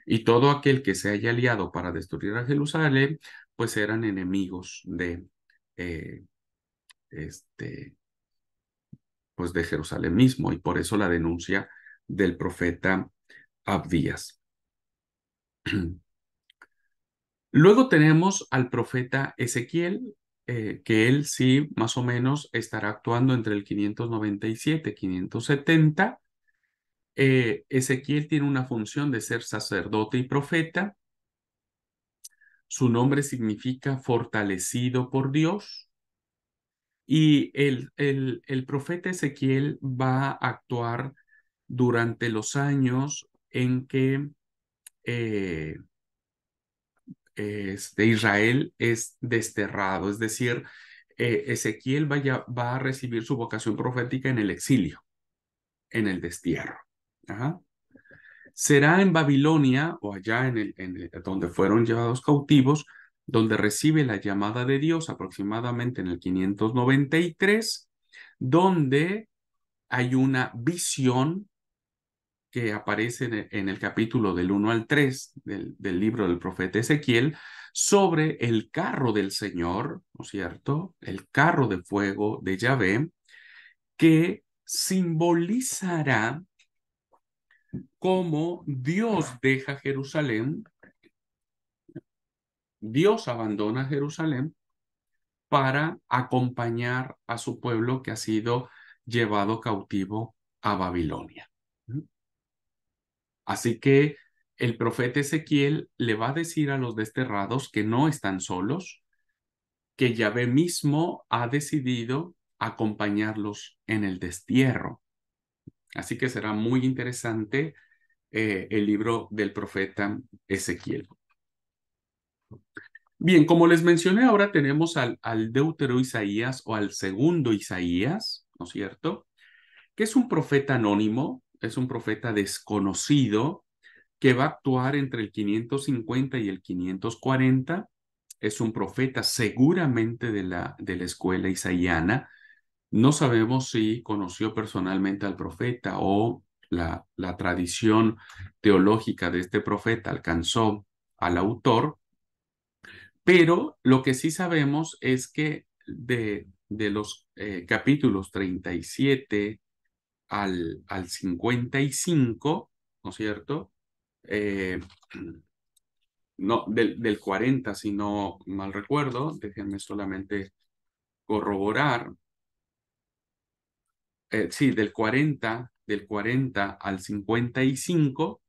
Y todo aquel que se haya aliado para destruir a Jerusalén, pues eran enemigos eh, este, pues de Jerusalén mismo. Y por eso la denuncia del profeta Abdías. Luego tenemos al profeta Ezequiel, que él sí más o menos estará actuando entre el 597 y 570. Ezequiel tiene una función de ser sacerdote y profeta. Su nombre significa fortalecido por Dios. Y el profeta Ezequiel va a actuar durante los años en que Israel es desterrado, es decir, Ezequiel va a recibir su vocación profética en el exilio, en el destierro. Ajá. Será en Babilonia o allá donde fueron llevados cautivos, donde recibe la llamada de Dios aproximadamente en el 593, donde hay una visión que aparece en el capítulo del 1 al 3 del libro del profeta Ezequiel sobre el carro del Señor, ¿no es cierto? El carro de fuego de Yahvé, que simbolizará cómo Dios deja Jerusalén, Dios abandona Jerusalén para acompañar a su pueblo que ha sido llevado cautivo a Babilonia. Así que el profeta Ezequiel le va a decir a los desterrados que no están solos, que Yahvé mismo ha decidido acompañarlos en el destierro. Así que será muy interesante el libro del profeta Ezequiel. Bien, como les mencioné, ahora tenemos al Deutero Isaías o al segundo Isaías, ¿no es cierto?, que es un profeta anónimo, es un profeta desconocido, que va a actuar entre el 550 y el 540. Es un profeta seguramente de la escuela isaíana. No sabemos si conoció personalmente al profeta o la tradición teológica de este profeta alcanzó al autor, pero lo que sí sabemos es que de los capítulos 37 al 55, ¿no es cierto?, no, del 40, si no mal recuerdo, déjenme solamente corroborar. Sí, del 40 al 55,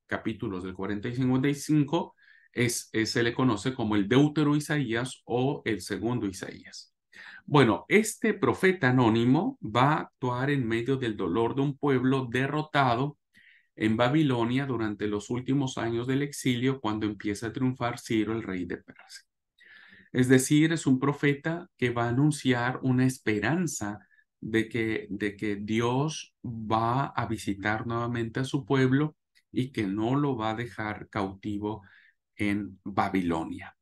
capítulos del 40 y 55, se le conoce como el Deutero Isaías o el segundo Isaías. Bueno, este profeta anónimo va a actuar en medio del dolor de un pueblo derrotado en Babilonia durante los últimos años del exilio, cuando empieza a triunfar Ciro, el rey de Persia. Es decir, es un profeta que va a anunciar una esperanza de que Dios va a visitar nuevamente a su pueblo y que no lo va a dejar cautivo en Babilonia.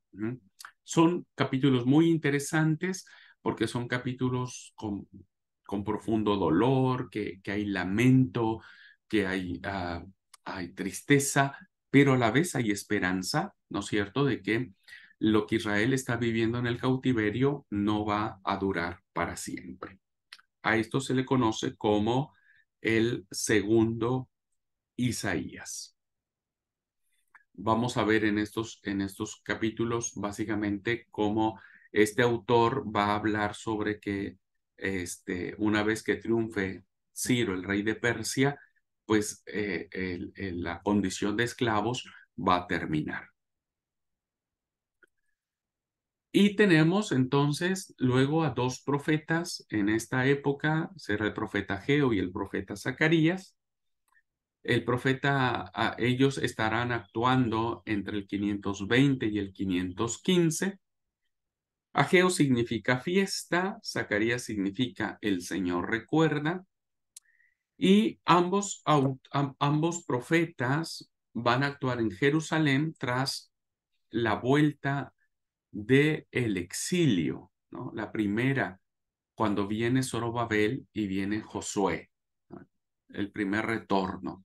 Son capítulos muy interesantes porque son capítulos con profundo dolor, que hay lamento, que hay tristeza, pero a la vez hay esperanza, ¿no es cierto?, de que lo que Israel está viviendo en el cautiverio no va a durar para siempre. A esto se le conoce como el segundo Isaías. Vamos a ver en estos capítulos básicamente cómo este autor va a hablar sobre que una vez que triunfe Ciro, el rey de Persia, pues la condición de esclavos va a terminar. Y tenemos entonces luego a dos profetas en esta época, será el profeta Ageo y el profeta Zacarías. El profeta, ellos estarán actuando entre el 520 y el 515. Ageo significa fiesta, Zacarías significa el Señor recuerda, y ambos profetas van a actuar en Jerusalén tras la vuelta del exilio, ¿no? La primera, cuando viene Zorobabel y viene Josué, ¿no? El primer retorno.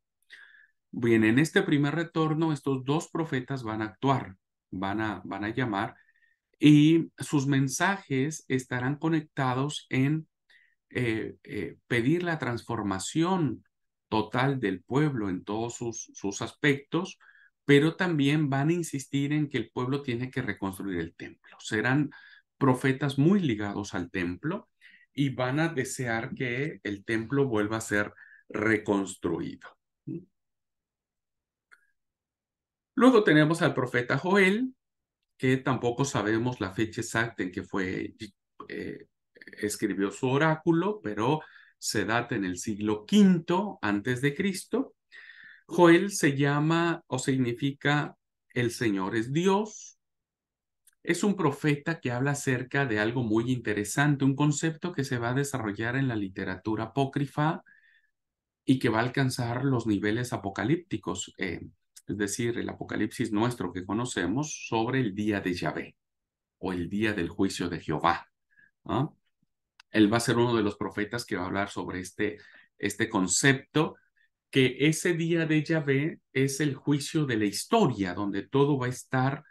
Bien, en este primer retorno, estos dos profetas van a actuar, van a llamar, y sus mensajes estarán conectados en pedir la transformación total del pueblo en todos sus aspectos, pero también van a insistir en que el pueblo tiene que reconstruir el templo. Serán profetas muy ligados al templo y van a desear que el templo vuelva a ser reconstruido. Luego tenemos al profeta Joel, que tampoco sabemos la fecha exacta en que eh, escribió su oráculo, pero se data en el siglo V antes de Cristo. Joel se llama o significa el Señor es Dios. Es un profeta que habla acerca de algo muy interesante, un concepto que se va a desarrollar en la literatura apócrifa y que va a alcanzar los niveles apocalípticos, es decir, el apocalipsis nuestro que conocemos sobre el día de Yahvé o el día del juicio de Jehová, ¿no? Él va a ser uno de los profetas que va a hablar sobre este concepto, que ese día de Yahvé es el juicio de la historia, donde todo va a estar,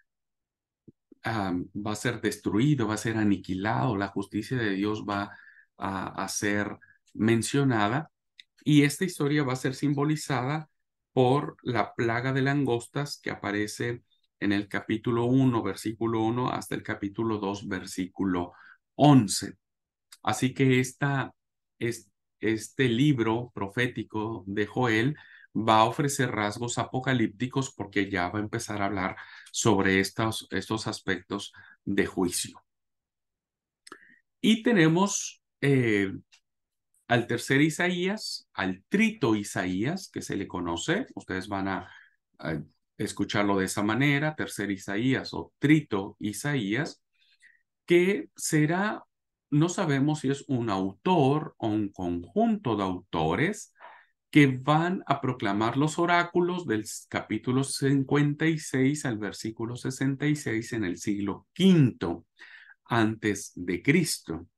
va a ser destruido, va a ser aniquilado, la justicia de Dios va a ser mencionada, y esta historia va a ser simbolizada por la plaga de langostas que aparece en el capítulo 1, versículo 1, hasta el capítulo 2, versículo 11. Así que este libro profético de Joel va a ofrecer rasgos apocalípticos porque ya va a empezar a hablar sobre estos aspectos de juicio. Y tenemos al tercer Isaías, al trito Isaías, que se le conoce. Ustedes van a escucharlo de esa manera, tercer Isaías o trito Isaías, que será, no sabemos si es un autor o un conjunto de autores que van a proclamar los oráculos del capítulo 56 al versículo 66 en el siglo V antes de Cristo.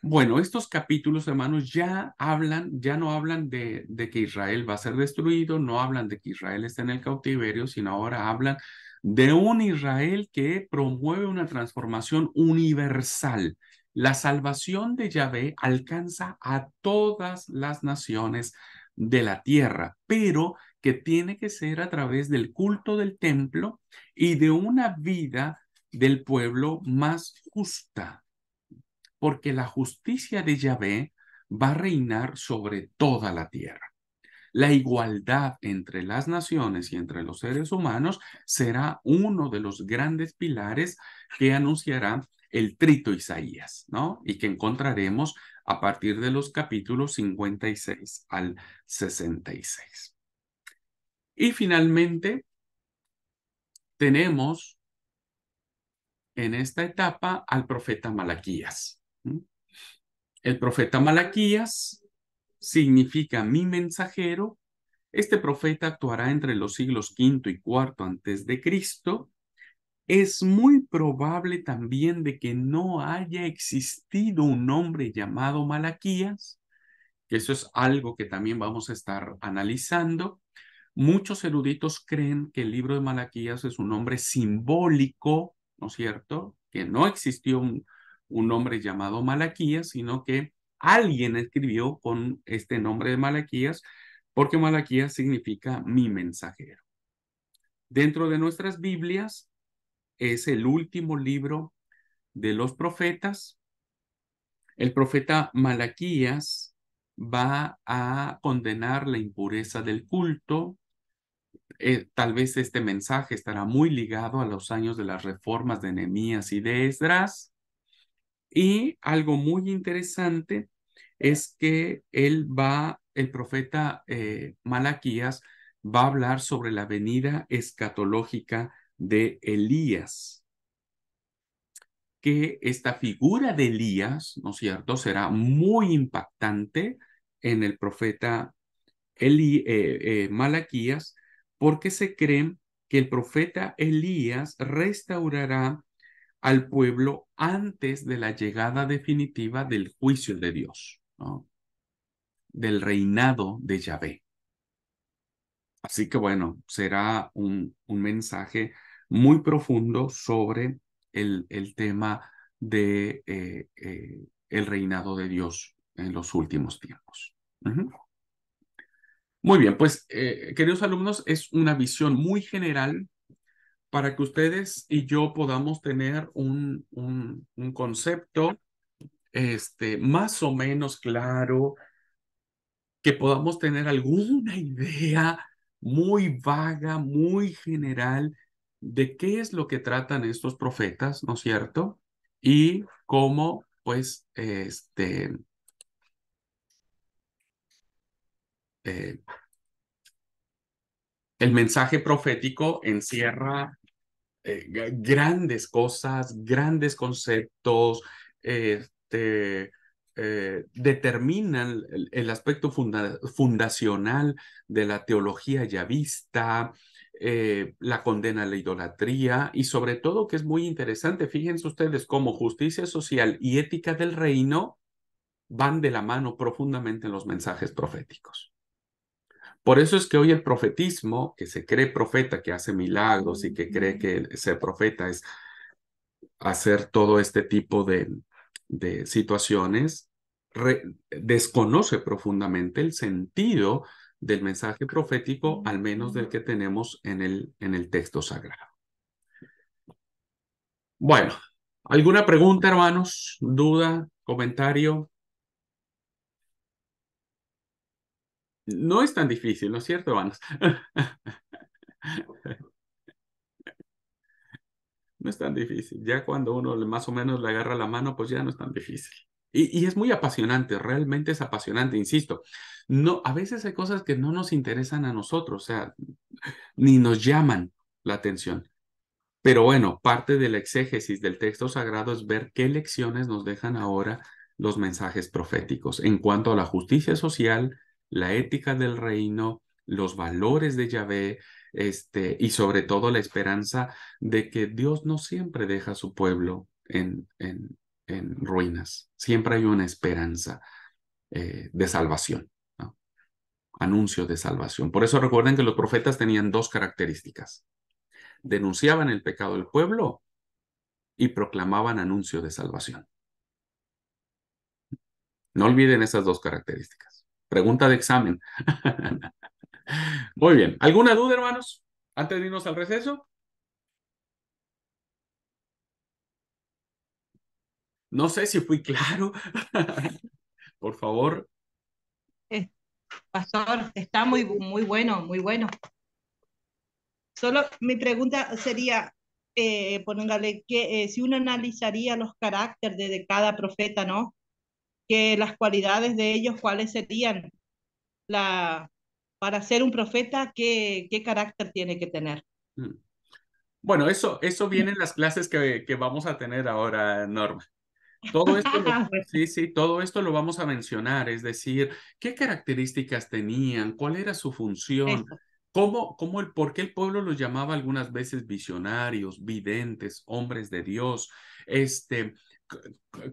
Bueno, estos capítulos, hermanos, ya no hablan de que Israel va a ser destruido, no hablan de que Israel está en el cautiverio, sino ahora hablan de un Israel que promueve una transformación universal. La salvación de Yahvé alcanza a todas las naciones de la tierra, pero que tiene que ser a través del culto del templo y de una vida del pueblo más justa, porque la justicia de Yahvé va a reinar sobre toda la tierra. La igualdad entre las naciones y entre los seres humanos será uno de los grandes pilares que anunciará el trito Isaías, ¿no? Y que encontraremos a partir de los capítulos 56 al 66. Y finalmente tenemos en esta etapa al profeta Malaquías. El profeta Malaquías significa mi mensajero. Este profeta actuará entre los siglos V y IV antes de Cristo. Es muy probable también de que no haya existido un hombre llamado Malaquías, que eso es algo que también vamos a estar analizando. Muchos eruditos creen que el libro de Malaquías es un nombre simbólico, ¿no es cierto? Que no existió un hombre llamado Malaquías, sino que alguien escribió con este nombre de Malaquías, porque Malaquías significa mi mensajero. Dentro de nuestras Biblias es el último libro de los profetas. El profeta Malaquías va a condenar la impureza del culto, Tal vez este mensaje estará muy ligado a los años de las reformas de Nehemías y de Esdras. Y algo muy interesante es que el profeta Malaquías va a hablar sobre la venida escatológica de Elías, que esta figura de Elías, ¿no es cierto?, será muy impactante en el profeta Malaquías, porque se cree que el profeta Elías restaurará al pueblo antes de la llegada definitiva del juicio de Dios, ¿no? Del reinado de Yahvé. Así que bueno, será un mensaje muy profundo sobre el tema de el reinado de Dios en los últimos tiempos. Ujú. Muy bien, pues queridos alumnos, es una visión muy general para que ustedes y yo podamos tener un concepto más o menos claro, que podamos tener alguna idea muy vaga, muy general de qué es lo que tratan estos profetas, ¿no es cierto? Y cómo, pues, eh, el mensaje profético encierra grandes cosas, grandes conceptos, determinan el aspecto fundacional de la teología yavista, la condena a la idolatría y sobre todo, que es muy interesante, fíjense ustedes cómo justicia social y ética del reino van de la mano profundamente en los mensajes proféticos. Por eso es que hoy el profetismo, que se cree profeta, que hace milagros y que cree que ser profeta es hacer todo este tipo de situaciones, desconoce profundamente el sentido del mensaje profético, al menos del que tenemos en el texto sagrado. Bueno, ¿alguna pregunta, hermanos? ¿Duda? ¿Comentario? No es tan difícil, ¿no es cierto, hermanos? No es tan difícil. Ya cuando uno más o menos le agarra la mano, pues ya no es tan difícil. Y es muy apasionante, realmente es apasionante, insisto. No, a veces hay cosas que no nos interesan a nosotros, o sea, ni nos llaman la atención. Pero bueno, parte de la exégesis del texto sagrado es ver qué lecciones nos dejan ahora los mensajes proféticos en cuanto a la justicia social, la ética del reino, los valores de Yahvé, y sobre todo la esperanza de que Dios no siempre deja a su pueblo en ruinas. Siempre hay una esperanza de salvación, ¿no? Anuncio de salvación. Por eso recuerden que los profetas tenían dos características: denunciaban el pecado del pueblo y proclamaban anuncio de salvación. No olviden esas dos características. Pregunta de examen. Muy bien. ¿Alguna duda, hermanos? Antes de irnos al receso. No sé si fui claro. Por favor. Eh, Pastor, está muy bueno, muy bueno. Solo mi pregunta sería, póngale, que si uno analizaría los caracteres de cada profeta, ¿no? Que las cualidades de ellos, ¿cuáles serían? La, para ser un profeta, ¿qué carácter tiene que tener? Bueno, eso viene en las clases que vamos a tener ahora, Norma. Todo esto, sí, sí, todo esto lo vamos a mencionar, es decir, qué características tenían, cuál era su función, Eso. por qué el pueblo los llamaba algunas veces visionarios, videntes, hombres de Dios,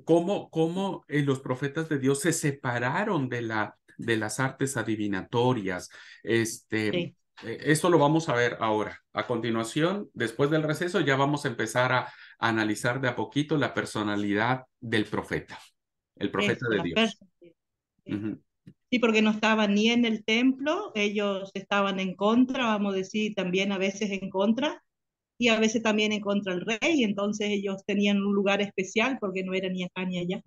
cómo los profetas de Dios se separaron de las artes adivinatorias, Sí. Eso lo vamos a ver ahora. A continuación, después del receso, ya vamos a empezar a analizar de a poquito la personalidad del profeta, el profeta Eso, de la Dios. perspectiva. Ujú. Sí, porque no estaban ni en el templo, ellos estaban en contra, vamos a decir, también a veces en contra, y a veces también en contra del rey, entonces ellos tenían un lugar especial porque no eran ni acá ni allá.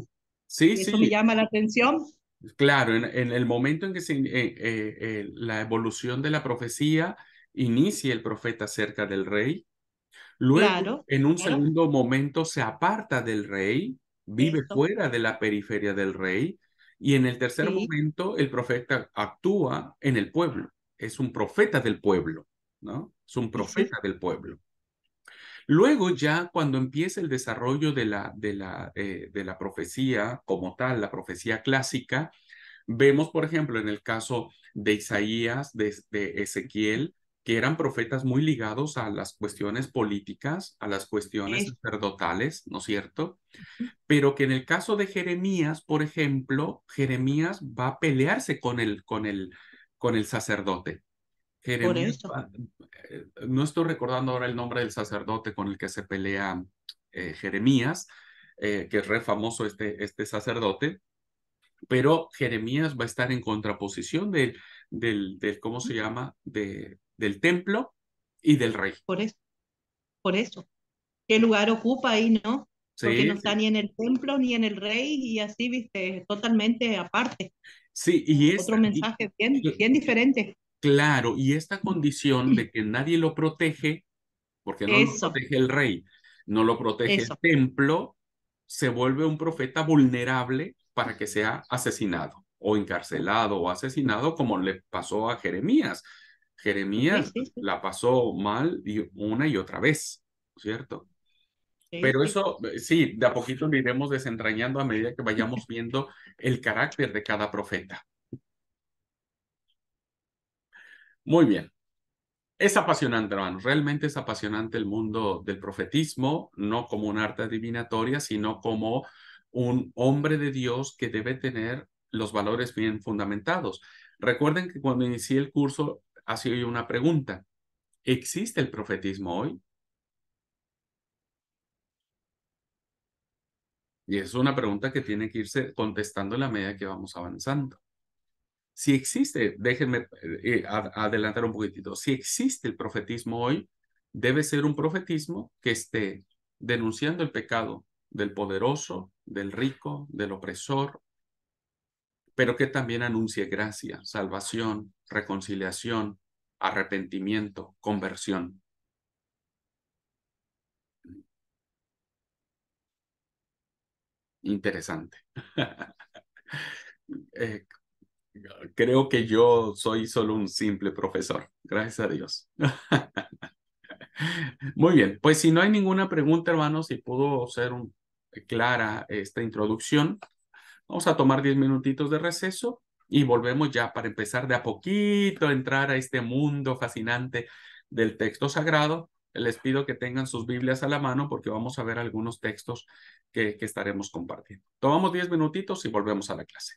Sí, Y eso me sí, llama la atención. claro, en el momento en que la evolución de la profecía inicia el profeta cerca del rey, luego Claro, en un claro, segundo momento se aparta del rey, vive eso, fuera de la periferia del rey, y en el tercer sí, momento el profeta actúa en el pueblo. Es un profeta del pueblo, ¿no? Es un sí, sí, profeta del pueblo. Luego ya cuando empieza el desarrollo de la profecía como tal, la profecía clásica, vemos, por ejemplo, en el caso de Isaías, de Ezequiel, que eran profetas muy ligados a las cuestiones políticas, a las cuestiones eso, sacerdotales, ¿no es cierto? Pero que en el caso de Jeremías, por ejemplo, Jeremías va a pelearse con el sacerdote. por Jeremías, eso, no estoy recordando ahora el nombre del sacerdote con el que se pelea Jeremías, que es re famoso este sacerdote, pero Jeremías va a estar en contraposición ¿cómo se llama? Del templo y del rey. por eso, por eso. ¿Qué lugar ocupa ahí, no? Porque Sí, no está sí, ni en el templo ni en el rey y así, viste, totalmente aparte. sí, Otro mensaje bien, y- bien diferente. claro, y esta condición de que nadie lo protege, porque no lo Eso, protege el rey, no lo protege el eso, templo, se vuelve un profeta vulnerable para que sea asesinado o encarcelado o asesinado, como le pasó a Jeremías. sí, Jeremías sí, sí, la pasó mal una y otra vez, ¿cierto? sí, Pero sí. eso, sí, de a poquito lo iremos desentrañando a medida que vayamos viendo el carácter de cada profeta. Muy bien. Es apasionante, hermanos. Realmente es apasionante el mundo del profetismo, no como un arte adivinatoria, sino como un hombre de Dios que debe tener los valores bien fundamentados. Recuerden que cuando inicié el curso hacía yo una pregunta. ¿Existe el profetismo hoy? Y es una pregunta que tiene que irse contestando en la medida que vamos avanzando. Si existe, déjenme adelantar un poquitito, si existe el profetismo hoy, debe ser un profetismo que esté denunciando el pecado del poderoso, del rico, del opresor, pero que también anuncie gracia, salvación, reconciliación, arrepentimiento, conversión. Interesante. Eh, creo que yo soy solo un simple profesor, gracias a Dios. Muy bien, pues si no hay ninguna pregunta, hermanos, si pudo ser clara esta introducción, vamos a tomar 10 minutitos de receso y volvemos ya para empezar de a poquito a entrar a este mundo fascinante del texto sagrado. Les pido que tengan sus Biblias a la mano porque vamos a ver algunos textos que estaremos compartiendo. Tomamos 10 minutitos y volvemos a la clase.